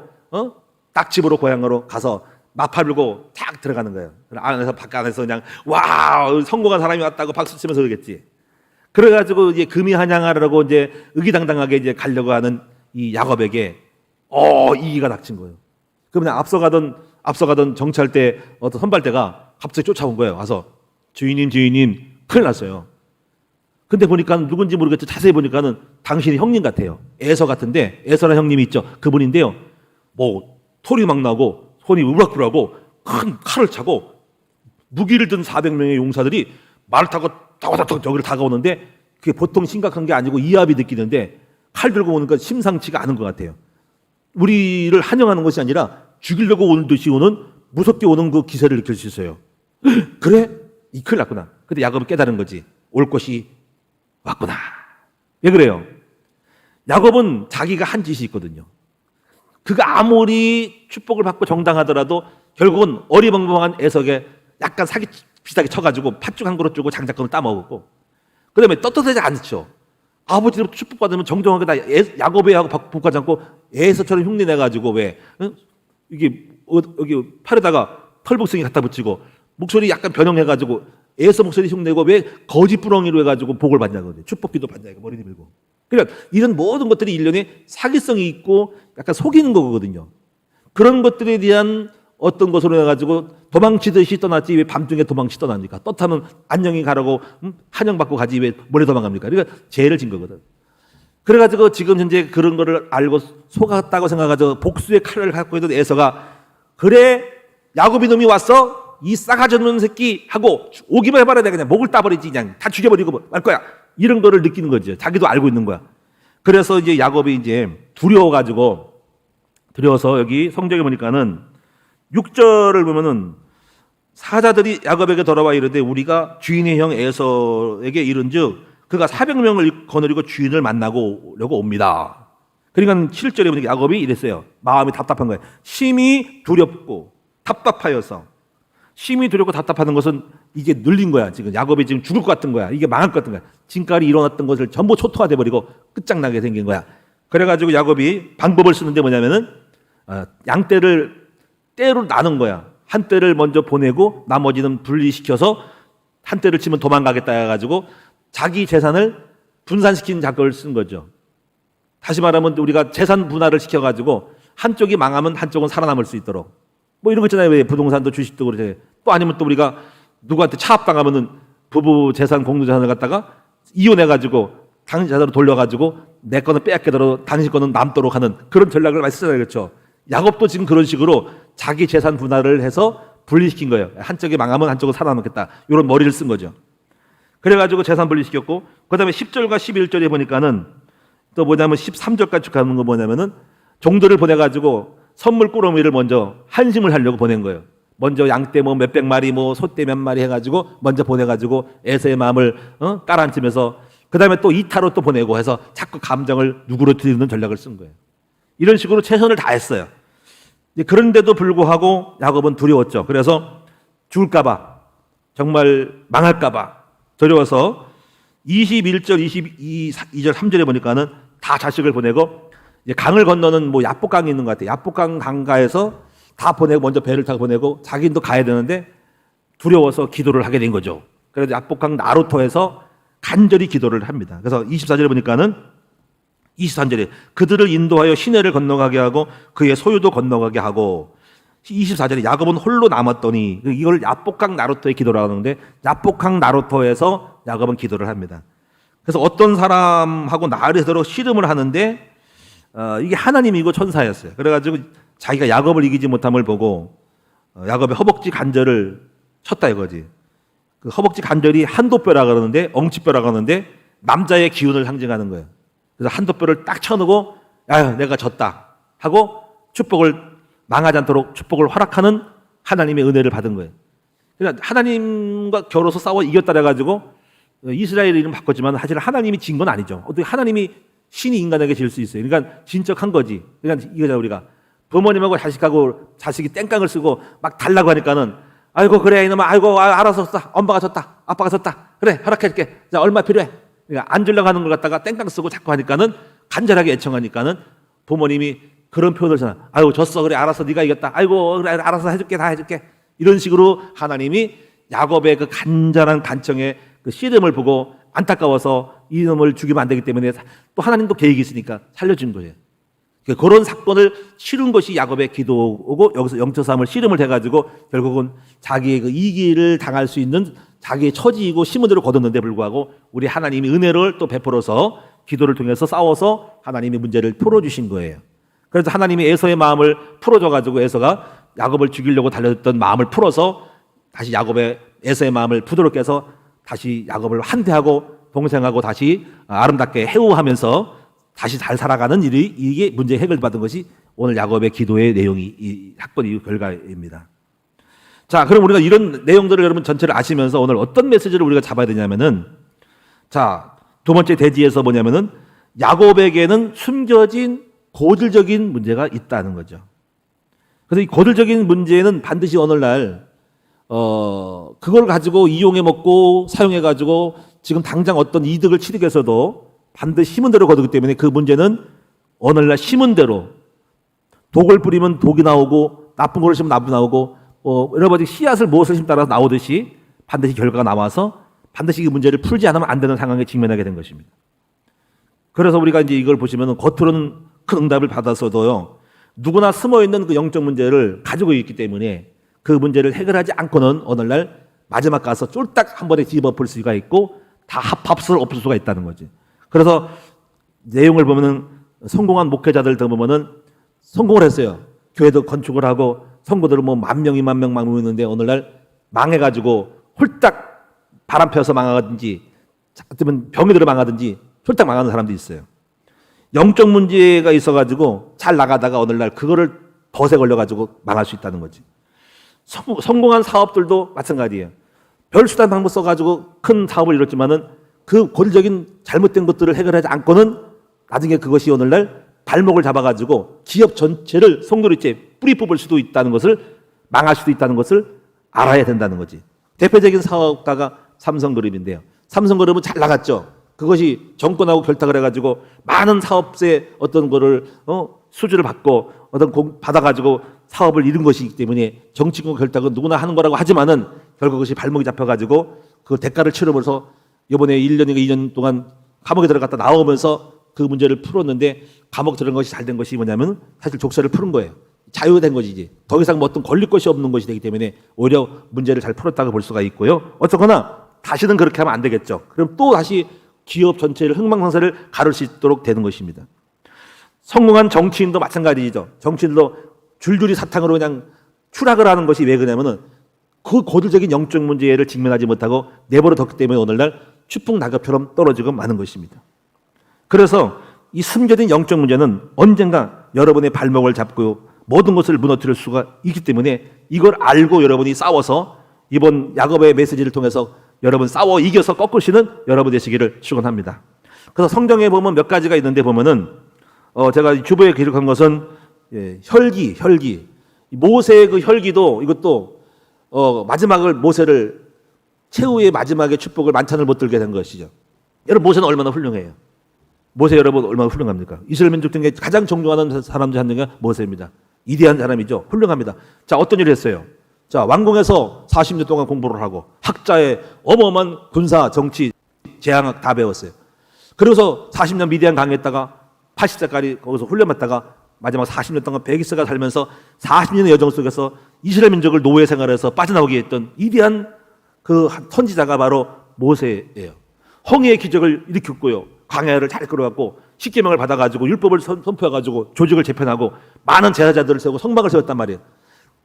딱 집으로 고향으로 가서 마파 불고 탁 들어가는 거예요. 안에서 바깥 안에서 그냥 와, 성공한 사람이 왔다고 박수 치면서 그러겠지. 그래가지고 이제 금이 한양하라고 이제 의기당당하게 이제 가려고 하는 이 야곱에게 이기가 닥친 거예요. 그러면 앞서가던 정찰대 어떤 선발대가 갑자기 쫓아온 거예요. 와서 주인님 큰일 났어요. 근데 보니까 누군지 모르겠죠. 자세히 보니까는 당신이 형님 같아요. 에서 같은데 에서라는 형님이 있죠. 그분인데요. 뭐 털이 막 나고 손이 우락부락하고 큰 칼을 차고 무기를 든 400명의 용사들이 말을 타고 저기를 다가오는데 그게 보통 심각한 게 아니고 이합이 느끼는데 칼 들고 오는 건 심상치가 않은 것 같아요. 우리를 환영하는 것이 아니라 죽이려고 오는 듯이 오는 무섭게 오는 그 기세를 느낄 수 있어요. 그래? 이 큰일 났구나. 근데 야곱이 깨달은 거지. 올 것이 왔구나. 왜 그래요? 야곱은 자기가 한 짓이 있거든요. 그가 아무리 축복을 받고 정당하더라도 결국은 어리벙벙한 에석에 약간 사기 비슷하게 쳐가지고 팥죽 한 그릇 주고 장작권을 따먹었고, 그 다음에 떳떳하지 않죠. 아버지로부터 축복받으면 정정하게 다 야곱에 하고 복하지 않고 에서처럼 흉내 내가지고 왜 이게 여기 팔에다가 털복숭이 갖다 붙이고 목소리 약간 변형해가지고 에서 목소리 흉내고 왜 거짓 부렁이로 해가지고 복을 받냐거든요. 축복기도 받냐고 머리 들고. 그러니까 이런 모든 것들이 일련의 사기성이 있고 약간 속이는 거거든요. 그런 것들에 대한 어떤 것으로 해가지고 도망치듯이 떠났지 왜 밤중에 도망치 떠납니까? 떳하면 안녕히 가라고 환영받고 가지 왜 몰래 도망갑니까? 그러니까 죄를 진 거거든. 그래가지고 지금 현재 그런 거를 알고 속았다고 생각하죠. 복수의 칼을 갖고 있는 에서가 그래 야곱이 놈이 왔어? 이 싸가지 없는 새끼 하고 오기만 해봐라 내가 그냥 목을 따버리지 그냥 다 죽여버리고 말 거야. 이런 거를 느끼는 거죠. 자기도 알고 있는 거야. 그래서 이제 야곱이 이제 두려워서 여기 성경에 보니까는 6절을 보면은 사자들이 야곱에게 돌아와 이르되 우리가 주인의 형 에서에게 이른즉 그가 400명을 거느리고 주인을 만나고 오려고 옵니다. 그러니까 7절에 보니까 야곱이 이랬어요. 마음이 답답한 거예요. 심히 두렵고 답답하여서. 심히 두렵고 답답하는 것은 이게 눌린 거야. 지금 야곱이 지금 죽을 것 같은 거야. 이게 망할 것 같은 거야. 지금까지 일어났던 것을 전부 초토화돼 버리고 끝장나게 생긴 거야. 그래가지고 야곱이 방법을 쓰는데 뭐냐면은 양떼를 떼로 나눈 거야. 한 떼를 먼저 보내고 나머지는 분리시켜서 한 떼를 치면 도망가겠다 해가지고 자기 재산을 분산시킨 작업을 쓴 거죠. 다시 말하면 우리가 재산 분할을 시켜가지고 한쪽이 망하면 한쪽은 살아남을 수 있도록 뭐 이런 거 있잖아요. 왜 부동산도 주식도 그렇게 또 아니면 또 우리가 누구한테 차압당하면은 부부 재산 공유 재산을 갖다가 이혼해가지고 당신 재산으로 돌려가지고 내 거는 빼앗기더라도 당신 거는 남도록 하는 그런 전략을 많이 쓰잖아요. 그렇죠. 야곱도 지금 그런 식으로 자기 재산 분할을 해서 분리시킨 거예요. 한쪽이 망하면 한쪽은 살아남겠다. 이런 머리를 쓴 거죠. 그래가지고 재산 분리시켰고 그 다음에 10절과 11절에 보니까는 또 뭐냐면 13절까지 가는 거 뭐냐면은 종들을 보내가지고 선물 꾸러미를 먼저 한심을 하려고 보낸 거예요. 먼저 양떼 뭐 몇백 마리 뭐 소떼 몇 마리 해가지고 먼저 보내가지고 에서의 마음을 깔아앉히면서 그 다음에 또 이타로 또 보내고 해서 자꾸 감정을 누그러뜨리는 전략을 쓴 거예요. 이런 식으로 최선을 다했어요. 그런데도 불구하고 야곱은 두려웠죠. 그래서 죽을까봐 정말 망할까봐 두려워서 21절, 22절, 3절에 보니까는 다 자식을 보내고 이제 강을 건너는 뭐 야복강이 있는 것 같아요. 야복강 강가에서 다 보내고 먼저 배를 타고 보내고 자기도 가야 되는데 두려워서 기도를 하게 된 거죠. 그래서 야복강 나루터에서 간절히 기도를 합니다. 그래서 24절에 보니까는 23절에 그들을 인도하여 시내를 건너가게 하고 그의 소유도 건너가게 하고 24절에 야곱은 홀로 남았더니 이걸 야복강 나루터의 기도라고 하는데 야복강 나루터에서 야곱은 기도를 합니다. 그래서 어떤 사람하고 나르도록 씨름을 하는데 이게 하나님이고 천사였어요. 그래가지고 자기가 야곱을 이기지 못함을 보고 야곱의 허벅지 관절을 쳤다 이거지. 그 허벅지 관절이 한도뼈라고 그러는데 엉치뼈라고 하는데 남자의 기운을 상징하는 거예요. 그래서 한도뼈를 딱 쳐놓고 야 내가 졌다 하고 축복을 망하지 않도록 축복을 허락하는 하나님의 은혜를 받은 거예요. 그러니까 하나님과 겨뤄서 싸워 이겼다 해가지고 이스라엘 이름 바꿨지만 사실 하나님이 진 건 아니죠. 어떻게 하나님이 신이 인간에게 질 수 있어요. 그러니까 진척한 거지. 그러니까 이거잖아 우리가 부모님하고 자식이 땡깡을 쓰고 막 달라고 하니까는 아이고 그래 이놈아 아이고 알아서 써 엄마가 졌다 아빠가 졌다 그래 허락해줄게 자 얼마 필요해. 그러니까 안 주려고 하는 걸 갖다가 땡깡 쓰고 자꾸 하니까는 간절하게 애청하니까는 부모님이 그런 표현을 쓰나 아이고 졌어 그래 알아서 네가 이겼다 아이고 그래 알아서 해줄게 다 해줄게 이런 식으로 하나님이 야곱의 그 간절한 간청의 그 씨름을 보고 안타까워서 이놈을 죽이면 안 되기 때문에 또 하나님도 계획이 있으니까 살려준 거예요. 그런 사건을 치른 것이 야곱의 기도고 여기서 영처삼을 씨름을 해가지고 결국은 자기의 그 이기를 당할 수 있는 자기의 처지이고 시문대로 거뒀는데 불구하고 우리 하나님이 은혜를 또 베풀어서 기도를 통해서 싸워서 하나님이 문제를 풀어주신 거예요. 그래서 하나님이 에서의 마음을 풀어줘가지고 에서가 야곱을 죽이려고 달려들던 마음을 풀어서 다시 야곱의 에서의 마음을 부드럽게 해서 다시 야곱을 환대하고 동생하고 다시 아름답게 해오하면서 다시 잘 살아가는 일이 이게 문제 해결받은 것이 오늘 야곱의 기도의 내용이 이 사건 이후 결과입니다. 자, 그럼 우리가 이런 내용들을 여러분 전체를 아시면서 오늘 어떤 메시지를 우리가 잡아야 되냐면은 자, 두 번째 대지에서 뭐냐면은 야곱에게는 숨겨진 고질적인 문제가 있다는 거죠. 그래서 이 고질적인 문제는 반드시 오늘날 그걸 가지고 이용해 먹고 사용해 가지고 지금 당장 어떤 이득을 취득해서도 반드시 심은 대로 거두기 때문에 그 문제는 오늘날 심은 대로 독을 뿌리면 독이 나오고 나쁜 것을 심으면 나쁜 나오고 여러 가지 씨앗을 무엇을 심따라서 나오듯이 반드시 결과가 나와서 반드시 이 문제를 풀지 않으면 안 되는 상황에 직면하게 된 것입니다. 그래서 우리가 이제 이걸 보시면 겉으로는 큰 응답을 받았어도요, 누구나 숨어 있는 그 영적 문제를 가지고 있기 때문에 그 문제를 해결하지 않고는 오늘날 마지막 가서 쫄딱 한 번에 뒤집어볼 수가 있고 다 합합을 엎을 수가 있다는 거지. 그래서 내용을 보면은 성공한 목회자들도 보면은 성공을 했어요. 교회도 건축을 하고 성도들은 뭐 만 명, 2만 명 모이는데 오늘날 망해가지고 홀딱 바람 펴서 망하든지 아니면 병이 들어 망하든지 홀딱 망하는 사람도 있어요. 영적 문제가 있어가지고 잘 나가다가 오늘날 그거를 덫에 걸려가지고 망할 수 있다는 거지. 성공한 사업들도 마찬가지예요. 별 수단 방법 써가지고 큰 사업을 이뤘지만은 그 고질적인 잘못된 것들을 해결하지 않고는 나중에 그것이 오늘날 발목을 잡아가지고 기업 전체를 송두리째 뿌리 뽑을 수도 있다는 것을, 망할 수도 있다는 것을 알아야 된다는 거지. 대표적인 사업가가 삼성그룹인데요. 삼성그룹은 잘 나갔죠. 그것이 정권하고 결탁을 해가지고 많은 사업세 어떤 거를 수주를 받고 어떤 받아가지고 사업을 이룬 것이기 때문에 정치권 결탁은 누구나 하는 거라고 하지만은 결국 그것이 발목이 잡혀가지고 그 대가를 치르면서 이번에 1년인가 2년 동안 감옥에 들어갔다 나오면서 그 문제를 풀었는데, 감옥 들어간 것이 잘 된 것이 뭐냐면 사실 족쇄를 푸는 거예요. 자유된 것이 이제 더 이상 뭐 어떤 걸릴 것이 없는 것이 되기 때문에 오히려 문제를 잘 풀었다고 볼 수가 있고요. 어쨌거나 다시는 그렇게 하면 안 되겠죠. 그럼 또 다시 기업 전체를 흥망성쇠를 가를 수 있도록 되는 것입니다. 성공한 정치인도 마찬가지죠. 정치인도 줄줄이 사탕으로 그냥 추락을 하는 것이 왜 그러냐면은 그 고질적인 영적 문제를 직면하지 못하고 내버려 뒀기 때문에 오늘날 추풍 낙엽처럼 떨어지고 마는 것입니다. 그래서 이 숨겨진 영적 문제는 언젠가 여러분의 발목을 잡고 모든 것을 무너뜨릴 수가 있기 때문에 이걸 알고 여러분이 싸워서 이번 야곱의 메시지를 통해서 여러분 싸워 이겨서 꺾으시는 여러분 되시기를 축원합니다. 그래서 성경에 보면 몇 가지가 있는데 보면은 제가 주보에 기록한 것은 혈기 모세의 그 혈기도 이것도 마지막을 모세를 최후의 마지막에 축복을 만찬을 못 들게 된 것이죠. 여러분 모세는 얼마나 훌륭해요. 모세 여러분 얼마나 훌륭합니까? 이스라엘 민족 중에 가장 존경하는 사람 중 한 명이 모세입니다. 이대한 사람이죠. 훌륭합니다. 자, 어떤 일을 했어요? 자, 왕궁에서 40년 동안 공부를 하고 학자의 어마어마한 군사, 정치, 재앙학 다 배웠어요. 그래서 40년 미디안 강했다가 80세까지 거기서 훈련받다가 마지막 40년 동안 백이스가 살면서 40년의 여정 속에서 이스라엘 민족을 노예 생활에서 빠져나오게 했던 위대한 그 선지자가 바로 모세예요. 홍해의 기적을 일으켰고요. 광야를 잘 끌어갖고 십계명을 받아가지고 율법을 선포해가지고 조직을 재편하고 많은 제사자들을 세우고 성막을 세웠단 말이에요.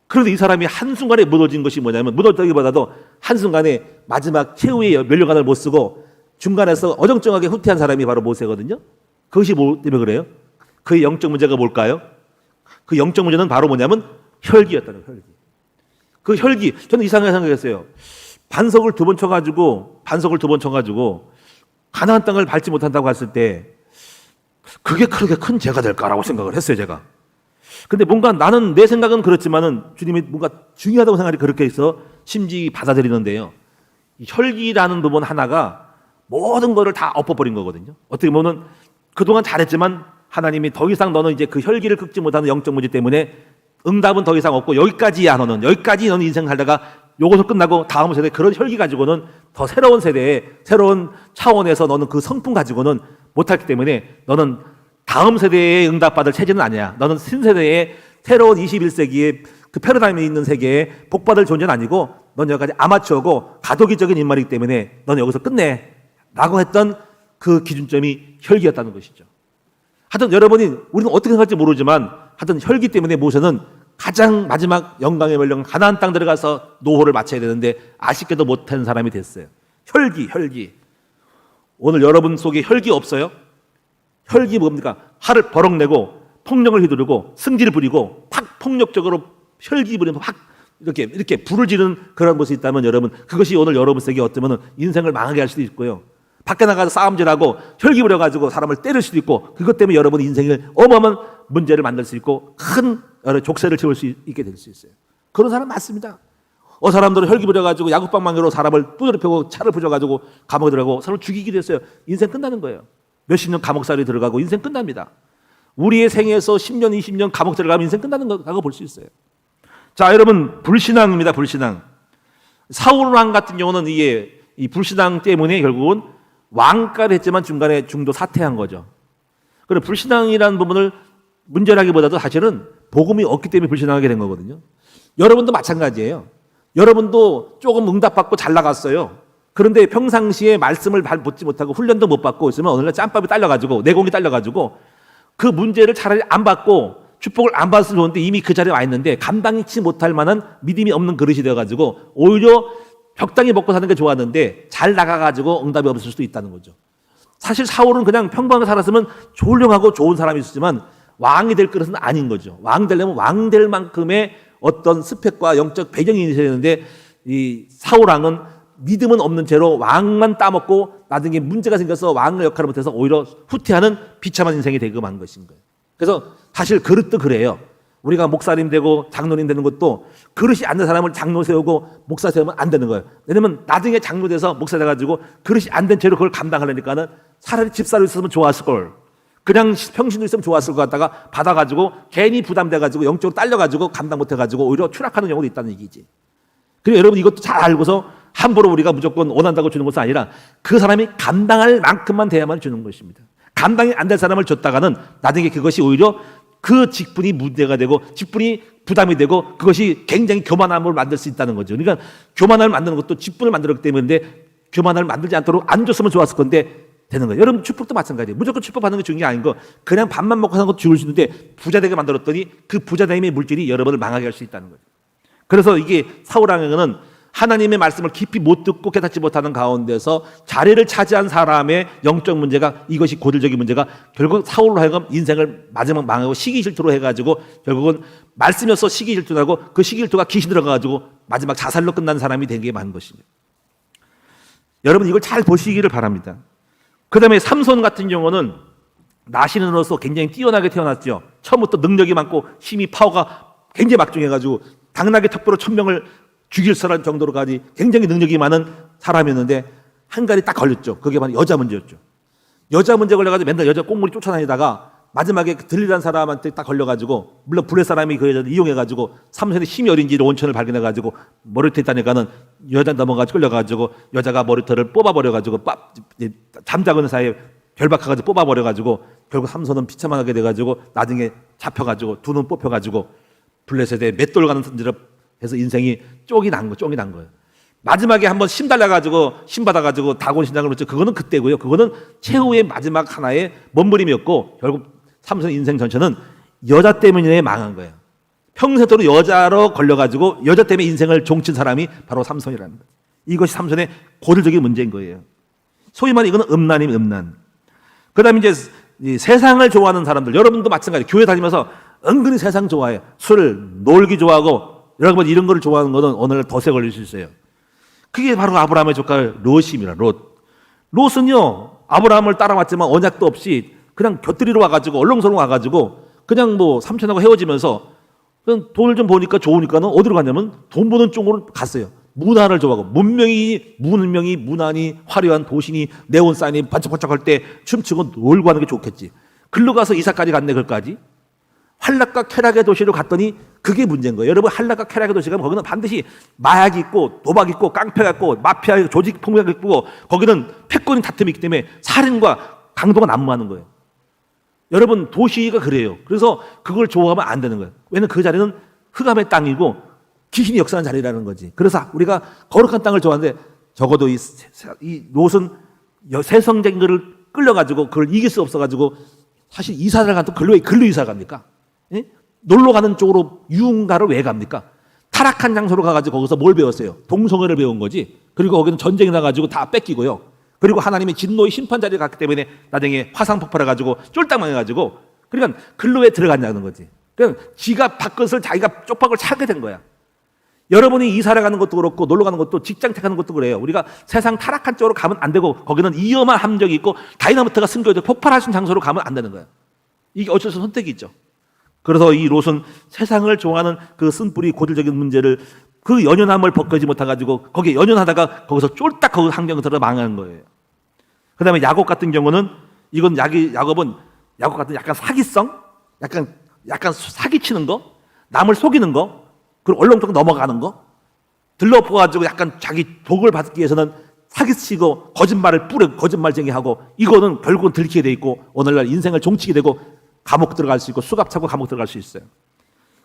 그런데 이 사람이 한순간에 무너진 것이 뭐냐면, 무너졌다기보다도 한순간에 마지막 최후의 면류관을 못 쓰고 중간에서 어정쩡하게 후퇴한 사람이 바로 모세거든요. 그것이 뭐 때문에 그래요? 그의 영적 문제가 뭘까요? 그 영적 문제는 바로 뭐냐면 혈기였다는 거예요. 혈기. 그 혈기, 저는 이상하게 생각했어요. 반석을 두 번 쳐가지고 가나안 땅을 밟지 못한다고 했을 때 그게 그렇게 큰 죄가 될까라고 생각을 했어요, 제가. 근데 뭔가 나는 내 생각은 그렇지만은 주님이 뭔가 중요하다고 생각이 그렇게 해서 심지 받아들이는데요. 이 혈기라는 부분 하나가 모든 거를 다 엎어버린 거거든요. 어떻게 보면 그동안 잘했지만 하나님이 더 이상 너는 이제 그 혈기를 긁지 못하는 영적 문제 때문에 응답은 더 이상 없고 여기까지야 너는 인생 살다가 요것을 끝나고 다음 세대 그런 혈기 가지고는 더 새로운 세대에 새로운 차원에서 너는 그 성품 가지고는 못하기 때문에 너는 다음 세대에 응답받을 체제는 아니야. 너는 신세대의 새로운 21세기의 그 패러다임에 있는 세계에 복받을 존재는 아니고 넌 여기까지 아마추어고 가도기적인 인물이기 때문에 너는 여기서 끝내 라고 했던 그 기준점이 혈기였다는 것이죠. 하여튼 여러분이 우리는 어떻게 생각할지 모르지만 하여튼 혈기 때문에 모세는 가장 마지막 영광의 멸령 가나안 땅 들어가서 노후를 마쳐야 되는데 아쉽게도 못한 사람이 됐어요. 혈기. 오늘 여러분 속에 혈기 없어요? 혈기 뭡니까? 화를 버럭내고 폭력을 휘두르고 승질을 부리고 팍 폭력적으로 혈기 부리면서 확 이렇게 불을 지르는 그런 모습이 있다면 여러분 그것이 오늘 여러분 속에 어쩌면 인생을 망하게 할 수도 있고요. 밖에 나가서 싸움질하고 혈기 부려가지고 사람을 때릴 수도 있고 그것 때문에 여러분 인생을 어마어마한 문제를 만들 수 있고 큰 여러 족쇄를 채울 수 있게 될 수 있어요. 그런 사람 많습니다. 사람들은 혈기 부려가지고 야구방망이로 사람을 두드려 펴고 차를 부셔가지고 감옥에 들어가고 사람을 죽이기도 했어요. 인생 끝나는 거예요. 몇십 년 감옥살이 들어가고 인생 끝납니다. 우리의 생애에서 10년, 20년 감옥 들어가면 인생 끝나는 거라고 볼 수 있어요. 자, 여러분 불신앙입니다. 불신앙. 사울 왕 같은 경우는 이 불신앙 때문에 결국은 왕까지 했지만 중간에 중도 사퇴한 거죠. 그리고 불신앙이라는 부분을 문제라기보다도 사실은 복음이 없기 때문에 불신앙하게 된 거거든요. 여러분도 마찬가지예요. 여러분도 조금 응답받고 잘 나갔어요. 그런데 평상시에 말씀을 잘 붙지 못하고 훈련도 못 받고 있으면 어느 날 짬밥이 딸려가지고 내공이 딸려가지고 그 문제를 차라리 안 받고 축복을 안 받았으면 좋은데 이미 그 자리에 와 있는데 감당치 못할 만한 믿음이 없는 그릇이 되어가지고 오히려 적당히 먹고 사는 게 좋았는데 잘 나가가지고 응답이 없을 수도 있다는 거죠. 사실 사울은 그냥 평범하게 살았으면 훌륭하고 좋은 사람이 있었지만 왕이 될 그릇은 아닌 거죠. 왕 되려면 왕 될 만큼의 어떤 스펙과 영적 배경이 있어야 되는데 이 사울 왕은 믿음은 없는 채로 왕만 따먹고 나중에 문제가 생겨서 왕의 역할을 못해서 오히려 후퇴하는 비참한 인생이 되고 만 것인 거예요. 그래서 사실 그릇도 그래요. 우리가 목사님 되고 장로님 되는 것도 그릇이 안 된 사람을 장로 세우고 목사 세우면 안 되는 거예요. 왜냐면 나중에 장로 돼서 목사 돼가지고 그릇이 안 된 채로 그걸 감당하려니까는 차라리 집사로 있었으면 좋았을 걸. 그냥 평신도 있으면 좋았을 것 같다가 받아가지고 괜히 부담돼가지고 영적으로 딸려가지고 감당 못해가지고 오히려 추락하는 경우도 있다는 얘기지. 그리고 여러분 이것도 잘 알고서 함부로 우리가 무조건 원한다고 주는 것은 아니라 그 사람이 감당할 만큼만 돼야만 주는 것입니다. 감당이 안 될 사람을 줬다가는 나중에 그것이 오히려 그 직분이 문제가 되고 직분이 부담이 되고 그것이 굉장히 교만함을 만들 수 있다는 거죠. 그러니까 교만함을 만드는 것도 직분을 만들었기 때문에 교만함을 만들지 않도록 안 줬으면 좋았을 건데 되는 거예요. 여러분 축복도 마찬가지예요. 무조건 축복받는 게 중요한 게 아닌 거 그냥 밥만 먹고 사는 것도 죽을 수 있는데 부자 되게 만들었더니 그 부자됨의 물질이 여러분을 망하게 할 수 있다는 거죠. 그래서 이게 사울 왕에게는 하나님의 말씀을 깊이 못 듣고 깨닫지 못하는 가운데서 자리를 차지한 사람의 영적 문제가 이것이 고질적인 문제가 결국 사울로 하여금 인생을 마지막 망하고 시기 질투로 해가지고 결국은 말씀이어서 시기 질투하고 그 시기 질투가 귀신 들어가가지고 마지막 자살로 끝난 사람이 된 게 많은 것입니다. 여러분 이걸 잘 보시기를 바랍니다. 그 다음에 삼손 같은 경우는 나시는으로서 굉장히 뛰어나게 태어났죠. 처음부터 능력이 많고 힘이 파워가 굉장히 막중해가지고 당나귀 턱부로 1000명을 죽일 정도로까지 굉장히 능력이 많은 사람이었는데 한 가지 딱 걸렸죠. 그게 바로 여자 문제였죠. 여자 문제 걸려가지고 맨날 여자 꽁물이 쫓아다니다가 마지막에 들리라는 사람한테 딱 걸려가지고 물론 블레 사람이 그 여자를 이용해가지고 삼손의 힘이 어린지 온천을 발견해가지고 머리털 있다니까는 여자 넘어가지고 끌려가지고 여자가 머리털을 뽑아버려가지고 잠자고 사이에 결박해가지고 뽑아버려가지고 결국 삼손은 비참하게 돼가지고 나중에 잡혀가지고 두 눈 뽑혀가지고 블레셋에 맷돌 가는 던지를 해서 인생이 쪽이 난 거예요. 마지막에 한번 심 달려가지고 심 받아가지고 다곤 신장을 놓죠. 그거는 그때고요. 그거는 최후의 마지막 하나의 몸부림이었고 결국 삼손의 인생 전체는 여자 때문에 망한 거예요. 평생도록 여자로 걸려가지고 여자 때문에 인생을 종친 사람이 바로 삼손이라는 거예요. 이것이 삼손의 고질적인 문제인 거예요. 소위 말해 이거는 음란이면 음란. 그 다음에 이제 세상을 좋아하는 사람들 여러분도 마찬가지예요. 교회 다니면서 은근히 세상 좋아해요. 술, 놀기 좋아하고 여러분 이런 거를 좋아하는 거는 오늘 덫에 걸릴 수 있어요. 그게 바로 아브라함의 조카 롯입니다. 롯은요 아브라함을 따라왔지만 언약도 없이 그냥 곁들이러 와가지고 얼렁설렁 와가지고 그냥 뭐 삼촌하고 헤어지면서 그냥 돈을 좀 보니까 좋으니까는 어디로 갔냐면 돈 버는 쪽으로 갔어요. 문화를 좋아하고 문명이 문화니 화려한 도시니 네온사인이 반짝반짝할 때 춤추고 놀고 하는 게 좋겠지. 글로 가서 이삭까지 갔네. 그까지 한락과 쾌락의 도시로 갔더니 그게 문제인 거예요. 여러분 한락과 쾌락의 도시 가면 거기는 반드시 마약이 있고 도박이 있고 깡패가 있고 마피아 조직 폭력이 있고 거기는 패권이 다툼이 있기 때문에 살인과 강도가 난무하는 거예요. 여러분 도시가 그래요. 그래서 그걸 좋아하면 안 되는 거예요. 왜냐하면 그 자리는 흑암의 땅이고 귀신이 역사하는 자리라는 거지. 그래서 우리가 거룩한 땅을 좋아하는데 적어도 이 롯은 세성적인 것을 끌려가지고 그걸 이길 수 없어가지고 사실 이사를 가도 글로 이사 갑니까? 예? 놀러 가는 쪽으로 유흥가를 왜 갑니까? 타락한 장소로 가가지고 거기서 뭘 배웠어요? 동성애를 배운 거지. 그리고 거기는 전쟁이 나가지고 다 뺏기고요. 그리고 하나님의 진노의 심판 자리에 갔기 때문에 나중에 화상 폭발해가지고 쫄딱 망해가지고 그러니까 글로에 들어갔냐는 거지. 그러니까 지가 밥것을 자기가 쪽박을 차게 된 거야. 여러분이 이사를 가는 것도 그렇고 놀러 가는 것도 직장 택하는 것도 그래요. 우리가 세상 타락한 쪽으로 가면 안 되고 거기는 위험한 함정이 있고 다이너마이트가 숨겨져 폭발하신 장소로 가면 안 되는 거야. 이게 어쩔 수 없는 선택이 있죠. 그래서 이 롯은 세상을 좋아하는 그 쓴뿌리 고질적인 문제를 그 연연함을 벗겨지 못해가지고 거기에 연연하다가 거기서 쫄딱 거기 환경에 들어 망하는 거예요. 그 다음에 야곱 같은 경우는 이건 야곱 같은 약간 사기성, 약간 사기치는 거, 남을 속이는 거, 그리고 얼렁뚱 넘어가는 거, 들러퍼가지고 약간 자기 복을 받기 위해서는 사기치고 거짓말쟁이하고 이거는 결국은 들키게 돼 있고 오늘날 인생을 종치게 되고 감옥 들어갈 수 있고 수갑 차고 감옥 들어갈 수 있어요.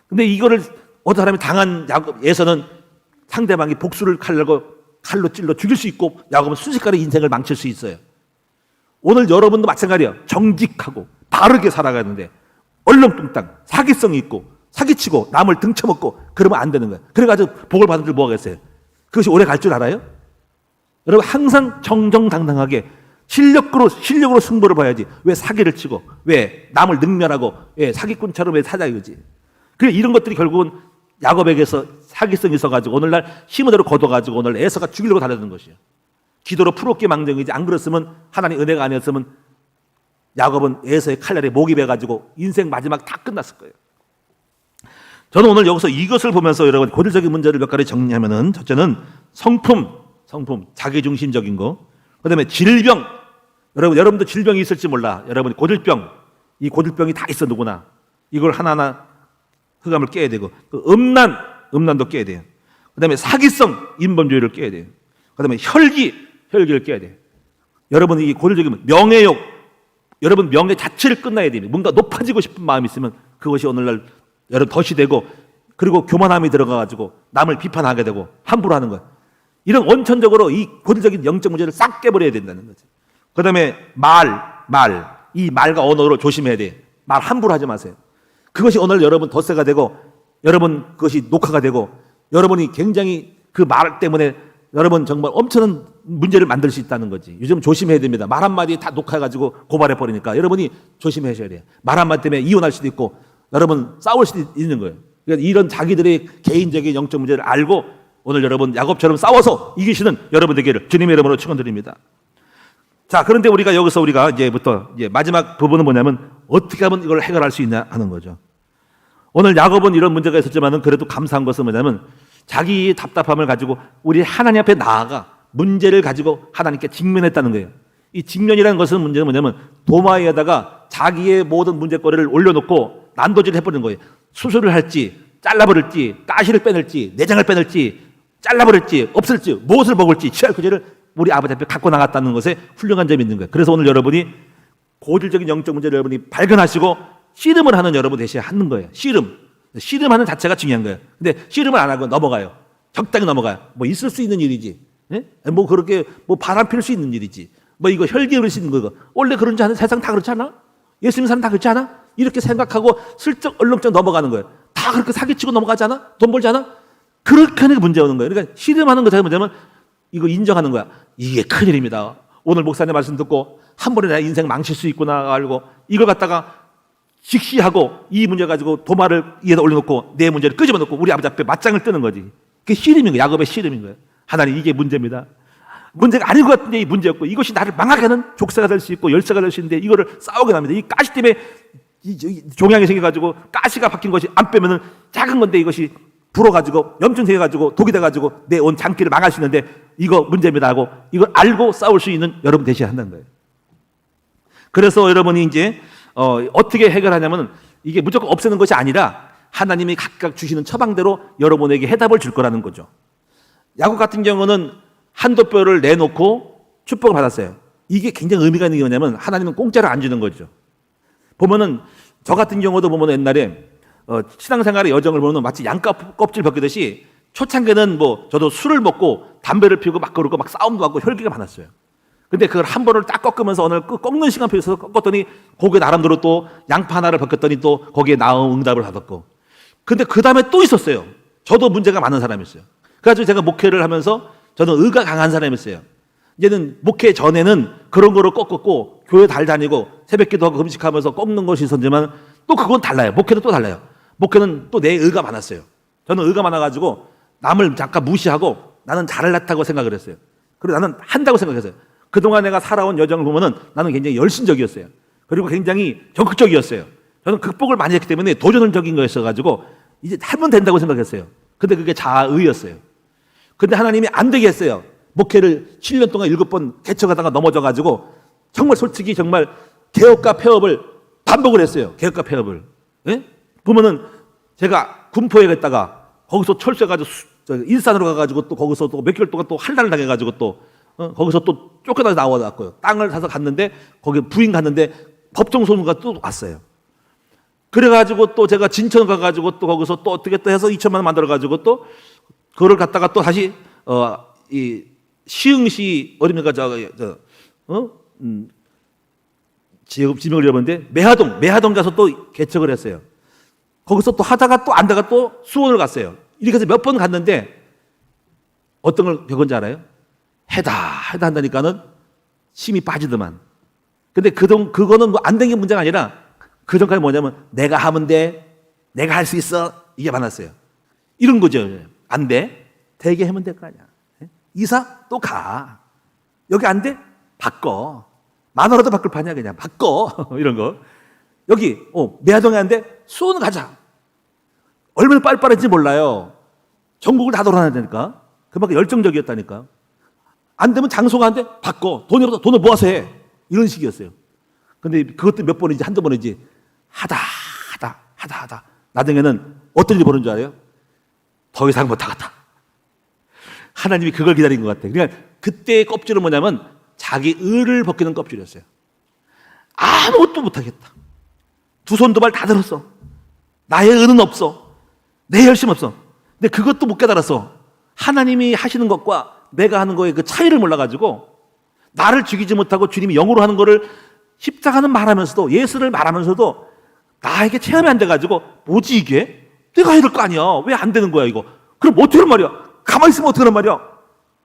근데 이거를 어떤 사람이 당한 야곱에서는 상대방이 복수를 칼로 찔러 죽일 수 있고 야곱은 순식간에 인생을 망칠 수 있어요. 오늘 여러분도 마찬가지예요. 정직하고 바르게 살아가는데 얼렁뚱땅 사기성이 있고 사기치고 남을 등쳐먹고 그러면 안 되는 거예요. 그래가지고 복을 받은 줄 뭐하겠어요? 그것이 오래 갈 줄 알아요? 여러분 항상 정정당당하게 실력으로 승부를 봐야지. 왜 사기를 치고 왜 남을 능멸하고 왜 사기꾼처럼 왜 사자 이거지. 그래 이런 것들이 결국은 야곱에게서 사기성이 있어가지고 오늘날 힘은 대로 걷어가지고 오늘 에서가 죽이려고 달려드는 것이에요. 기도로 풀었기 망정이지 안 그랬으면 하나님 은혜가 아니었으면 야곱은 에서의 칼날에 목이 베가지고 인생 마지막 다 끝났을 거예요. 저는 오늘 여기서 이것을 보면서 여러분 고질적인 문제를 몇 가지 정리하면은 첫째는 성품 자기중심적인 거. 그다음에 질병. 여러분도 질병이 있을지 몰라. 여러분 고질병. 이 고질병이 다 있어 누구나. 이걸 하나하나 흑암을 깨야 되고 그 음란도 깨야 돼요. 그다음에 사기성 인본주의를 깨야 돼요. 그다음에 혈기를 깨야 돼요. 여러분 이 고질적인 명예욕. 여러분 명예 자체를 끝나야 됩니다. 뭔가 높아지고 싶은 마음이 있으면 그것이 오늘날 여러분 덫이 되고 그리고 교만함이 들어가가지고 남을 비판하게 되고 함부로 하는 거예요. 이런 원천적으로 이 고질적인 영적 문제를 싹 깨버려야 된다는 거죠. 그 다음에 이 말과 언어를 조심해야 돼요. 말 함부로 하지 마세요. 그것이 오늘 여러분 덫새가 되고 여러분 그것이 녹화가 되고 여러분이 굉장히 그 말 때문에 여러분 정말 엄청난 문제를 만들 수 있다는 거지. 요즘 조심해야 됩니다. 말 한마디에 다 녹화해가지고 고발해버리니까 여러분이 조심하셔야 돼요. 말 한마디 때문에 이혼할 수도 있고 여러분 싸울 수도 있는 거예요. 그러니까 이런 자기들의 개인적인 영적 문제를 알고 오늘 여러분 야곱처럼 싸워서 이기시는 여러분 되기를 주님의 이름으로 축원드립니다. 자, 그런데 여기서 이제부터 마지막 부분은 뭐냐면 어떻게 하면 이걸 해결할 수 있냐 하는 거죠. 오늘 야곱은 이런 문제가 있었지만은 그래도 감사한 것은 뭐냐면 자기의 답답함을 가지고 우리 하나님 앞에 나아가 문제를 가지고 하나님께 직면했다는 거예요. 이 직면이라는 것은 문제는 뭐냐면 도마에다가 자기의 모든 문제거리를 올려놓고 난도질을 해버리는 거예요. 수술을 할지 잘라버릴지 가시를 빼낼지 내장을 빼낼지 잘라버릴지 없을지 무엇을 먹을지 취할 그제를 우리 아버지 앞에 갖고 나갔다는 것에 훌륭한 점이 있는 거예요. 그래서 오늘 여러분이 고질적인 영적 문제를 여러분이 발견하시고 씨름을 하는 여러분 대신에 하는 거예요. 씨름하는 자체가 중요한 거예요. 근데 씨름을 안 하고 넘어가요. 적당히 넘어가요. 뭐 있을 수 있는 일이지. 예? 뭐 그렇게 뭐 바람 필 수 있는 일이지. 뭐 이거 혈기 흐를 수 있는 거. 원래 그런지 않아? 세상 다 그렇지 않아? 예수 믿는 사람 다 그렇지 않아? 이렇게 생각하고 슬쩍 얼렁쩍 넘어가는 거예요. 다 그렇게 사기치고 넘어가지 않아? 돈 벌지 않아? 그렇게 하는 게 문제 오는 거예요. 그러니까 씨름하는 거 자체가 뭐냐면 이거 인정하는 거야. 이게 큰일입니다. 오늘 목사님 말씀 듣고 한 번에 내 인생 망칠 수 있구나 알고 이걸 갖다가 직시하고 이 문제 가지고 도마를 위에다 올려놓고 내 문제를 끄집어 놓고 우리 아버지 앞에 맞짱을 뜨는 거지. 그게 씨름인 거예요. 야곱의 씨름인 거예요. 하나님 이게 문제입니다. 문제가 아닌 것 같은데 이 문제였고 이것이 나를 망하게 하는 족쇄가 될 수 있고 열쇠가 될 수 있는데 이거를 싸우게 합니다. 이 가시 때문에 종양이 생겨가지고 가시가 박힌 것이 안 빼면은 작은 건데 이것이 불어가지고 염증 생겨가지고 독이 돼가지고 내 온 장기를 망할 수 있는데 이거 문제입니다 하고 이걸 알고 싸울 수 있는 여러분 대신에 한다는 거예요. 그래서 여러분이 이제 어떻게 해결하냐면 이게 무조건 없애는 것이 아니라 하나님이 각각 주시는 처방대로 여러분에게 해답을 줄 거라는 거죠. 야곱 같은 경우는 한도뼈를 내놓고 축복을 받았어요. 이게 굉장히 의미가 있는 게 뭐냐면 하나님은 공짜로 안 주는 거죠. 보면은 저 같은 경우도 보면 옛날에 신앙생활의 여정을 보면 마치 양껍질 벗기듯이 초창기는 뭐 저도 술을 먹고 담배를 피우고 막 그러고 막 싸움도 하고 혈기가 많았어요. 근데 그걸 한 번을 딱 꺾으면서 오늘 꺾는 시간표에 있어서 꺾었더니 거기에 나름대로 또 양파 하나를 벗겼더니 또 거기에 나온 응답을 받았고. 근데 그 다음에 또 있었어요. 저도 문제가 많은 사람이었어요. 그래가지고 제가 목회를 하면서 저는 의가 강한 사람이었어요. 이제는 목회 전에는 그런 거를 꺾었고 교회 달 다니고 새벽기도 하고 금식하면서 꺾는 것이 있었지만 또 그건 달라요. 목회는 또 달라요. 목회는 또 내 의가 많았어요. 저는 의가 많아가지고 남을 잠깐 무시하고 나는 잘났다고 생각을 했어요. 그리고 나는 한다고 생각했어요. 그동안 내가 살아온 여정을 보면은 나는 굉장히 열심적이었어요. 그리고 굉장히 적극적이었어요. 저는 극복을 많이 했기 때문에 도전적인 거였어가지고 이제 하면 된다고 생각했어요. 근데 그게 자의였어요. 근데 하나님이 안 되게 했어요. 목회를 7년 동안 7번 개척하다가 넘어져가지고 정말 솔직히 정말 개혁과 폐업을 반복을 했어요. 개혁과 폐업을. 예? 보면은 제가 군포에 갔다가 거기서 철수해가지고 일산으로 가가지고 또 거기서 또 몇 개월 동안 또 한란을 당해가지고 또 거기서 또 쫓겨나서 나와놨고요. 땅을 사서 갔는데 거기 부인 갔는데 법정 소송가 또 왔어요. 그래가지고 또 제가 진천 가가지고 또 거기서 또 어떻게 또 해서 2천만 원 만들어가지고 또 그거를 갖다가 또 다시 이 시흥시 어딥니까 지명을 잃어버렸는데 매화동 가서 또 개척을 했어요. 거기서 또 하다가 또 안다가 또 수원을 갔어요. 이렇게 해서 몇 번 갔는데 어떤 걸 겪은지 알아요? 해다 한다니까는 힘이 빠지더만. 근데 그거는 뭐 안 된 게 문제가 아니라 그 전까지 뭐냐면 내가 하면 돼, 내가 할 수 있어, 이게 많았어요. 이런 거죠. 안 돼, 되게 하면 될 거 아니야. 이사 또 가. 여기 안 돼, 바꿔. 10,000원라도 바꿀 판이야, 그냥 바꿔. 이런 거. 여기 매화동에 안 돼, 수원 가자. 얼마나 빨리빨리인지 몰라요. 전국을 다 돌아다니니까. 그만큼 열정적이었다니까. 안 되면 장소가 안 돼, 바꿔. 돈을 모아서 해. 이런 식이었어요. 근데 그것도 몇 번이지, 한두 번이지. 하다. 나중에는 어떤 일이 벌어진 줄 알아요? 더 이상 못하겠다. 하나님이 그걸 기다린 것 같아요. 그러니까 그때의 껍질은 뭐냐면 자기 의를 벗기는 껍질이었어요. 아무것도 못하겠다. 두 손 두 발 다 들었어. 나의 의는 없어. 내 열심 없어. 근데 그것도 못 깨달았어. 하나님이 하시는 것과 내가 하는 거의 그 차이를 몰라가지고 나를 죽이지 못하고 주님이 영으로 하는 거를 십자가는 말하면서도 예수를 말하면서도 나에게 체험이 안 돼가지고 뭐지 이게? 내가 해야 될 거 아니야. 왜 안 되는 거야 이거? 그럼 어떻게 하란 말이야? 가만히 있으면 어떻게 하란 말이야?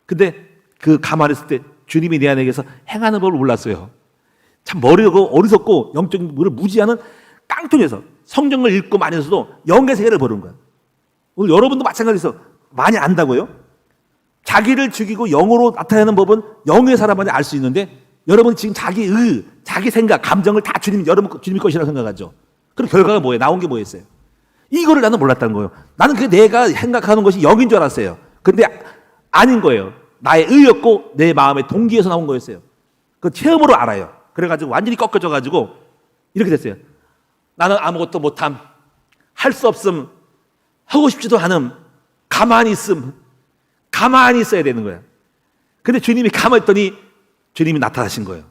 근데 그 가만히 있을 때 주님이 내 안에게서 행하는 법을 몰랐어요. 참 머리고 어리석고 영적인 물을 무지하는 깡통에서 성경을 읽고 많이 해서도 영의 세계를 보는 거야. 오늘 여러분도 마찬가지에서 많이 안다고요? 자기를 죽이고 영으로 나타내는 법은 영의 사람만이 알 수 있는데 여러분 지금 자기 의, 자기 생각, 감정을 다 주님의 것이라고 생각하죠. 그럼 결과가 뭐예요? 나온 게 뭐였어요? 이거를 나는 몰랐다는 거예요. 나는 그게 내가 생각하는 것이 영인 줄 알았어요. 근데 아닌 거예요. 나의 의였고 내 마음의 동기에서 나온 거였어요. 그 체험으로 알아요. 그래가지고 완전히 꺾여져가지고 이렇게 됐어요. 나는 아무것도 못함, 할 수 없음, 하고 싶지도 않음, 가만히 있음, 가만히 있어야 되는 거예요. 근데 주님이 가만히 있더니 주님이 나타나신 거예요.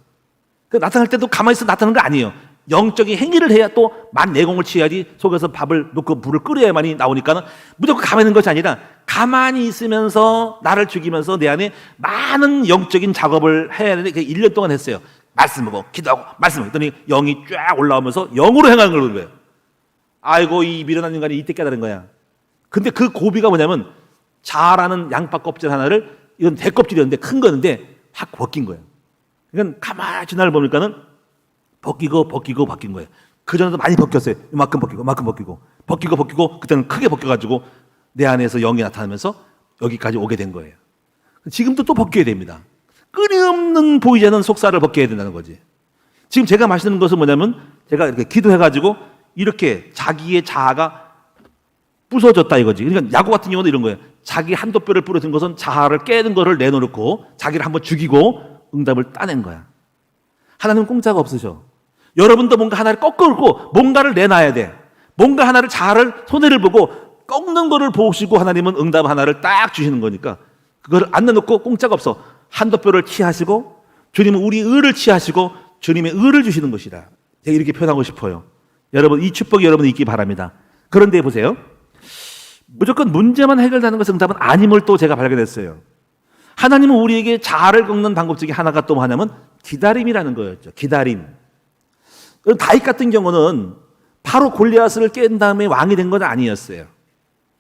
그 나타날 때도 가만히 있어 나타나는 거 아니에요. 영적인 행위를 해야 또 만내공을 취해야지 속에서 밥을 놓고 불을 끓여야만이 나오니까는 무조건 가만히 있는 것이 아니라 가만히 있으면서 나를 죽이면서 내 안에 많은 영적인 작업을 해야 되는데 그 1년 동안 했어요. 말씀하고 기도하고 말씀하고 했더니 영이 쫙 올라오면서 영으로 행하는 걸 그런 거예요. 아이고 이 미련한 인간이 이때 깨달은 거야. 근데 그 고비가 뭐냐면 자라는 양파 껍질 하나를 이건 대껍질이었는데 큰 거였는데 확 벗긴 거예요. 그러니까 가만히 지나를 보니까는 벗기고 바뀐 거예요. 그전에도 많이 벗겼어요. 이만큼 벗기고 그때는 크게 벗겨가지고 내 안에서 영이 나타나면서 여기까지 오게 된 거예요. 지금도 또 벗겨야 됩니다. 끊임없는 보이지 않는 속살을 벗겨야 된다는 거지. 지금 제가 말씀드리는 것은 뭐냐면 제가 이렇게 기도해가지고 이렇게 자기의 자아가 부서졌다 이거지. 그러니까 야구 같은 경우는 이런 거예요. 자기 한도 뼈를 부러진 것은 자아를 깨는 거를 내놓고 자기를 한번 죽이고 응답을 따낸 거야. 하나님은 공짜가 없으셔. 여러분도 뭔가 하나를 꺾고 뭔가를 내놔야 돼. 뭔가 하나를 자아를 손해를 보고 꺾는 거를 보시고 하나님은 응답 하나를 딱 주시는 거니까 그거를 안 내놓고 공짜가 없어. 한도 뼈를 취하시고 주님은 우리 의를 취하시고 주님의 의를 주시는 것이다. 제가 이렇게 표현하고 싶어요. 여러분 이 축복이 여러분이 있기 바랍니다. 그런데 보세요. 무조건 문제만 해결되는 것은 응답은 아님을 또 제가 발견했어요. 하나님은 우리에게 자아를 꺾는 방법 중에 하나가 또 뭐냐면 기다림이라는 거였죠. 기다림. 다윗 같은 경우는 바로 골리앗을 깬 다음에 왕이 된 건 아니었어요.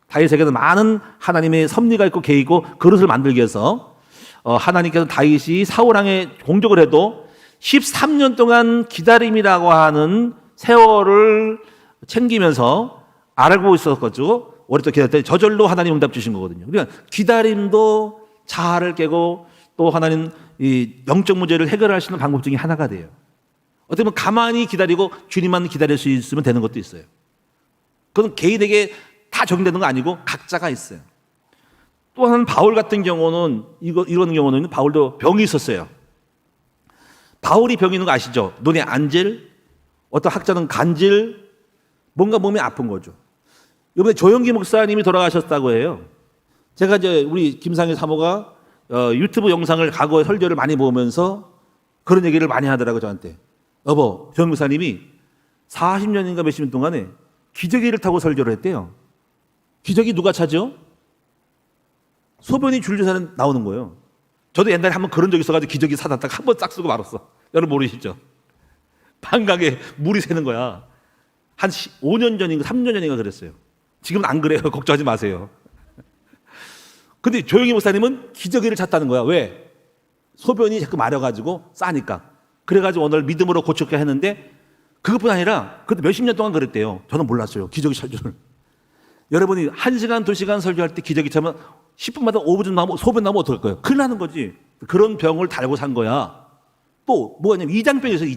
다윗에게는 많은 하나님의 섭리가 있고 계획이고 그릇을 만들기 위해서 하나님께서 다윗이 사울왕에 공격을 해도 13년 동안 기다림이라고 하는 세월을 챙기면서 알고 있었거든요. 오랫동안 기다렸더니 저절로 하나님 응답 주신 거거든요. 그러니까 기다림도 자아를 깨고 또 하나님 이 영적 문제를 해결하시는 방법 중에 하나가 돼요. 어떻게 보면 가만히 기다리고 주님만 기다릴 수 있으면 되는 것도 있어요. 그건 개인에게 다 적용되는 거 아니고 각자가 있어요. 또 하나는 바울 같은 경우는 이런 경우는 바울도 병이 있었어요. 바울이 병이 있는 거 아시죠? 눈에 안질, 어떤 학자는 간질, 뭔가 몸이 아픈 거죠. 이번에 조영기 목사님이 돌아가셨다고 해요. 제가 이제 우리 김상희 사모가 유튜브 영상을 과거에 설교를 많이 보면서 그런 얘기를 많이 하더라고요, 저한테. 여보, 조영기 목사님이 40년인가 몇십 년 동안에 기저귀를 타고 설교를 했대요. 기저귀 누가 차죠? 소변이 줄줄이 나오는 거예요. 저도 옛날에 한번 그런 적이 있어가지고 기저귀 사다 딱 한 번 싹 쓰고 말았어. 여러분 모르시죠? 방광에 물이 새는 거야. 한 5년 전인가 3년 전인가 그랬어요. 지금은 안 그래요. 걱정하지 마세요. 근데 조영희 목사님은 기저귀를 찼다는 거야. 왜? 소변이 자꾸 마려가지고 싸니까. 그래가지고 오늘 믿음으로 고쳤게 했는데 그것뿐 아니라 그것도 몇십 년 동안 그랬대요. 저는 몰랐어요. 기저귀 찰 줄을. 여러분이 1시간, 2시간 설교할 때 기저귀 차면 10분마다 5분 좀 나오면 소변 나오면 어떡할 거예요? 큰일 나는 거지. 그런 병을 달고 산 거야. 또 뭐가 있냐면 이장병이 있어요.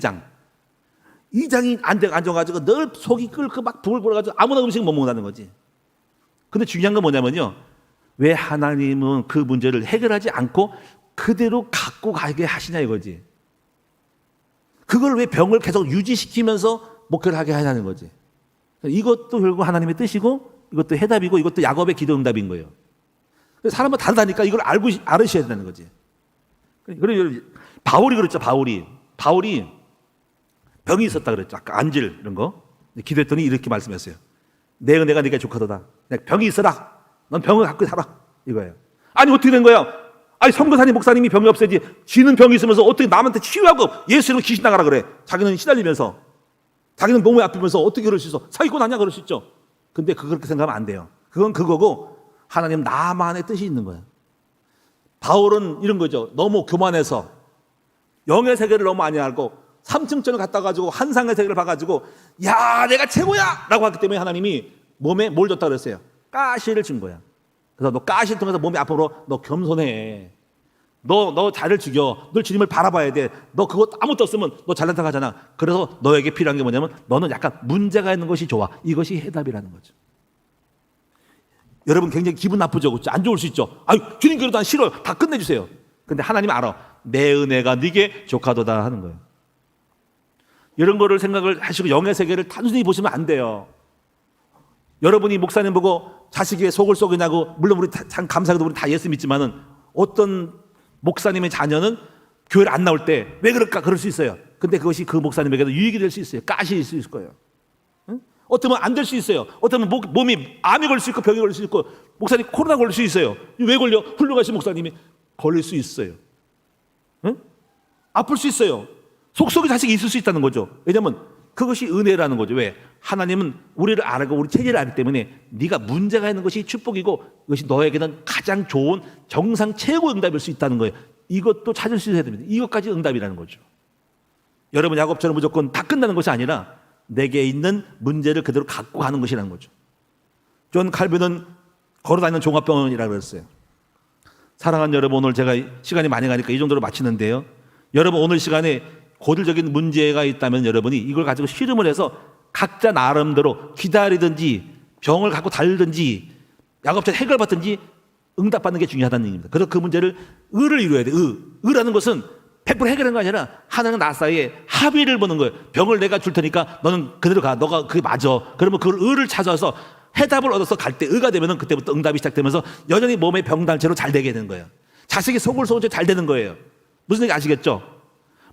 이장이 앉아가지고 늘 속이 끓고 막 부글부글해가지고 아무나 음식 못 먹는다는 거지. 근데 중요한 건 뭐냐면요. 왜 하나님은 그 문제를 해결하지 않고 그대로 갖고 가게 하시냐 이거지. 그걸 왜 병을 계속 유지시키면서 목회를 하게 하냐는 거지. 이것도 결국 하나님의 뜻이고 이것도 해답이고 이것도 야곱의 기도 응답인 거예요. 사람마다 다르다니까 이걸 알으셔야 된다는 거지. 그리고 바울이 그랬죠. 바울이 병이 있었다 그랬죠. 아까 안질 이런 거. 기도했더니 이렇게 말씀했어요. 내 은혜가 네가 족하도다. 병이 있어라. 넌 병을 갖고 살아. 이거예요. 아니 어떻게 된 거야? 아니 선교사님 목사님이 병이 없어야지. 지는 병이 있으면서 어떻게 남한테 치유하고 예수 이름으로 귀신 나가라 그래. 자기는 시달리면서 자기는 몸이 아프면서 어떻게 그럴 수 있어? 사기꾼 아니야 그럴 수 있죠. 근데 그렇게 생각하면 안 돼요. 그건 그거고 하나님 나만의 뜻이 있는 거예요. 바울은 이런 거죠. 너무 교만해서 영의 세계를 너무 많이 알고 3층전을 갔다 가지고 환상의 세계를 봐가지고 야 내가 최고야 라고 했기 때문에 하나님이 몸에 뭘 줬다 그랬어요. 가시를 준 거야. 그래서 너 가시를 통해서 몸이 아프므로 너 겸손해. 너 자를 죽여. 늘 주님을 바라봐야 돼. 너 그거 아무것도 없으면 너 잘난다 하잖아. 그래서 너에게 필요한 게 뭐냐면 너는 약간 문제가 있는 것이 좋아. 이것이 해답이라는 거죠. 여러분 굉장히 기분 나쁘죠. 그렇죠? 안 좋을 수 있죠. 아유 주님 그래도 난 싫어요. 다 끝내주세요. 근데 하나님 알아. 내 은혜가 네게 족하도다 하는 거예요. 이런 거를 생각을 하시고 영의 세계를 단순히 보시면 안 돼요. 여러분이 목사님 보고 자식의 속을 썩이냐고 물론 우리 참 감사하게도 우리 다 예수 믿지만은 어떤 목사님의 자녀는 교회를 안 나올 때 왜 그럴까 그럴 수 있어요. 근데 그것이 그 목사님에게도 유익이 될 수 있어요. 가시일 수 있을 거예요. 응? 어쩌면 안 될 수 있어요. 어쩌면 몸이 암이 걸릴 수 있고 병이 걸릴 수 있고 목사님 코로나 걸릴 수 있어요. 왜 걸려? 훌륭하신 목사님이 걸릴 수 있어요. 응? 아플 수 있어요. 속속에 자식이 있을 수 있다는 거죠. 왜냐하면 그것이 은혜라는 거죠. 왜? 하나님은 우리를 알고 우리 체질을 알기 때문에 네가 문제가 있는 것이 축복이고 이것이 너에게는 가장 좋은 정상 최고 응답일 수 있다는 거예요. 이것도 찾을 수 있어야 됩니다. 이것까지 응답이라는 거죠. 여러분 야곱처럼 무조건 다 끝나는 것이 아니라 내게 있는 문제를 그대로 갖고 가는 것이라는 거죠. 존 칼빈은 걸어다니는 종합병원이라고 그랬어요. 사랑하는 여러분 오늘 제가 시간이 많이 가니까 이 정도로 마치는데요. 여러분 오늘 시간에 고질적인 문제가 있다면 여러분이 이걸 가지고 실험을 해서 각자 나름대로 기다리든지 병을 갖고 달든지 야곱처럼 해결받든지 응답받는 게 중요하다는 얘기입니다. 그래서 그 문제를 의를 이루어야 돼. 의라는 것은 100% 해결하는 거 아니라 하나님과 나 사이에 합의를 보는 거예요. 병을 내가 줄 테니까 너는 그대로 가. 너가 그게 맞아. 그러면 그 의를 찾아서 해답을 얻어서 갈 때 의가 되면 그때부터 응답이 시작되면서 여전히 몸의 병단체로 잘 되게 되는 거예요. 자식이 속을 썩은 채 잘 되는 거예요. 무슨 얘기 아시겠죠?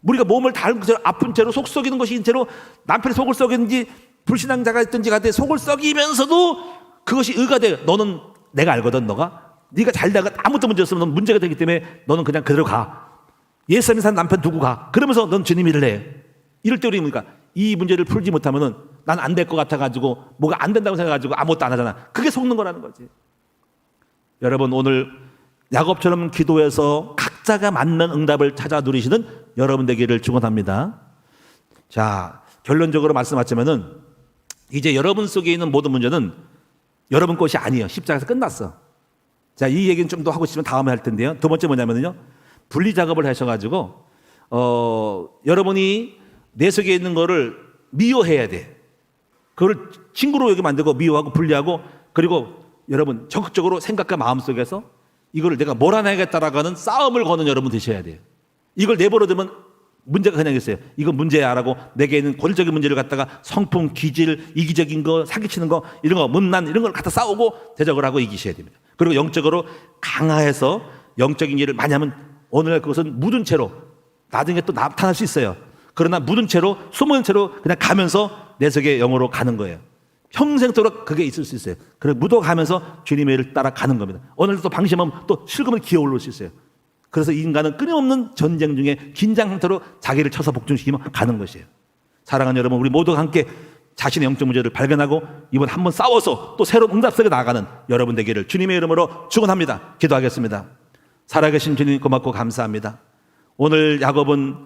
우리가 몸을 닳은 채로 아픈 채로 속 썩이는 것인 채로 남편이 속을 썩였는지 불신앙자가 있든지 간에 속을 썩이면서도 그것이 의가 돼요. 너는 내가 알거든. 너가 네가 잘 나가 아무것도 문제 없으면 넌 문제가 되기 때문에 너는 그냥 그대로 가. 예수님이 산 남편 두고 가. 그러면서 넌 주님 일을 해. 이럴 때 우리 뭡니까? 이 문제를 풀지 못하면은 난 안 될 것 같아가지고 뭐가 안 된다고 생각해가지고 아무것도 안 하잖아. 그게 속는 거라는 거지. 여러분, 오늘 야곱처럼 기도해서 각자가 맞는 응답을 찾아 누리시는 여러분 되기를 축원합니다. 자, 결론적으로 말씀하자면은 이제 여러분 속에 있는 모든 문제는 여러분 것이 아니에요. 십자가에서 끝났어. 자, 이 얘기는 좀 더 하고 싶으면 다음에 할 텐데요. 두 번째 뭐냐면요, 분리 작업을 하셔가지고 여러분이 내 속에 있는 거를 미워해야 돼. 그걸 친구로 여기 만들고 미워하고 분리하고, 그리고 여러분 적극적으로 생각과 마음 속에서 이거를 내가 몰아내겠다라고 하는 싸움을 거는 여러분 되셔야 돼요. 이걸 내버려두면 문제가 그냥 있어요. 이건 문제야라고 내게 있는 권력적인 문제를 갖다가 성품, 기질, 이기적인 거, 사기치는 거, 이런 거, 문난 이런 걸 갖다 싸우고 대적을 하고 이기셔야 됩니다. 그리고 영적으로 강화해서 영적인 일을 많이 하면 오늘날 그것은 묻은 채로 나중에 또 나타날 수 있어요. 그러나 묻은 채로, 숨은 채로 그냥 가면서 내 속의 영으로 가는 거예요. 평생도록 그게 있을 수 있어요. 그래서 묻어가면서 주님의 일을 따라가는 겁니다. 어느 날 또 방심하면 또 실금을 기어올릴 수 있어요. 그래서 이 인간은 끊임없는 전쟁 중에 긴장 상태로 자기를 쳐서 복종시키며 가는 것이에요. 사랑하는 여러분, 우리 모두가 함께 자신의 영적 문제를 발견하고 이번 한번 싸워서 또 새로운 응답 속에 나아가는 여러분 되기를 주님의 이름으로 축원합니다. 기도하겠습니다. 살아계신 주님 고맙고 감사합니다. 오늘 야곱은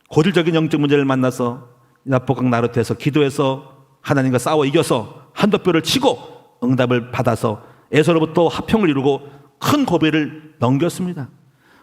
고질적인 영적 문제를 만나서 납복강 나룻에서 기도해서 하나님과 싸워 이겨서 한돛뼈를 치고 응답을 받아서 에서로부터 화평을 이루고 큰 고비를 넘겼습니다.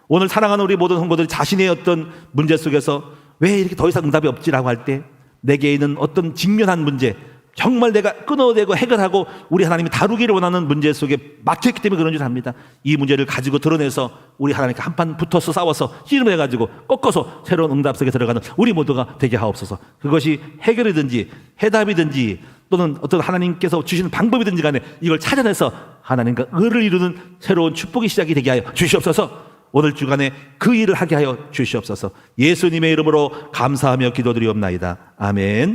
오늘 사랑하는 우리 모든 성도들이 자신의 어떤 문제 속에서 왜 이렇게 더 이상 응답이 없지라고 할 때 내게 있는 어떤 직면한 문제, 정말 내가 끊어내고 해결하고 우리 하나님이 다루기를 원하는 문제 속에 막혀있기 때문에 그런 줄 압니다. 이 문제를 가지고 드러내서 우리 하나님께 한판 붙어서 싸워서 씨름을 해가지고 꺾어서 새로운 응답 속에 들어가는 우리 모두가 되게 하옵소서. 그것이 해결이든지 해답이든지 또는 어떤 하나님께서 주시는 방법이든지 간에 이걸 찾아내서 하나님과 의를 이루는 새로운 축복의 시작이 되게 하여 주시옵소서. 오늘 주간에 그 일을 하게 하여 주시옵소서. 예수님의 이름으로 감사하며 기도드리옵나이다. 아멘.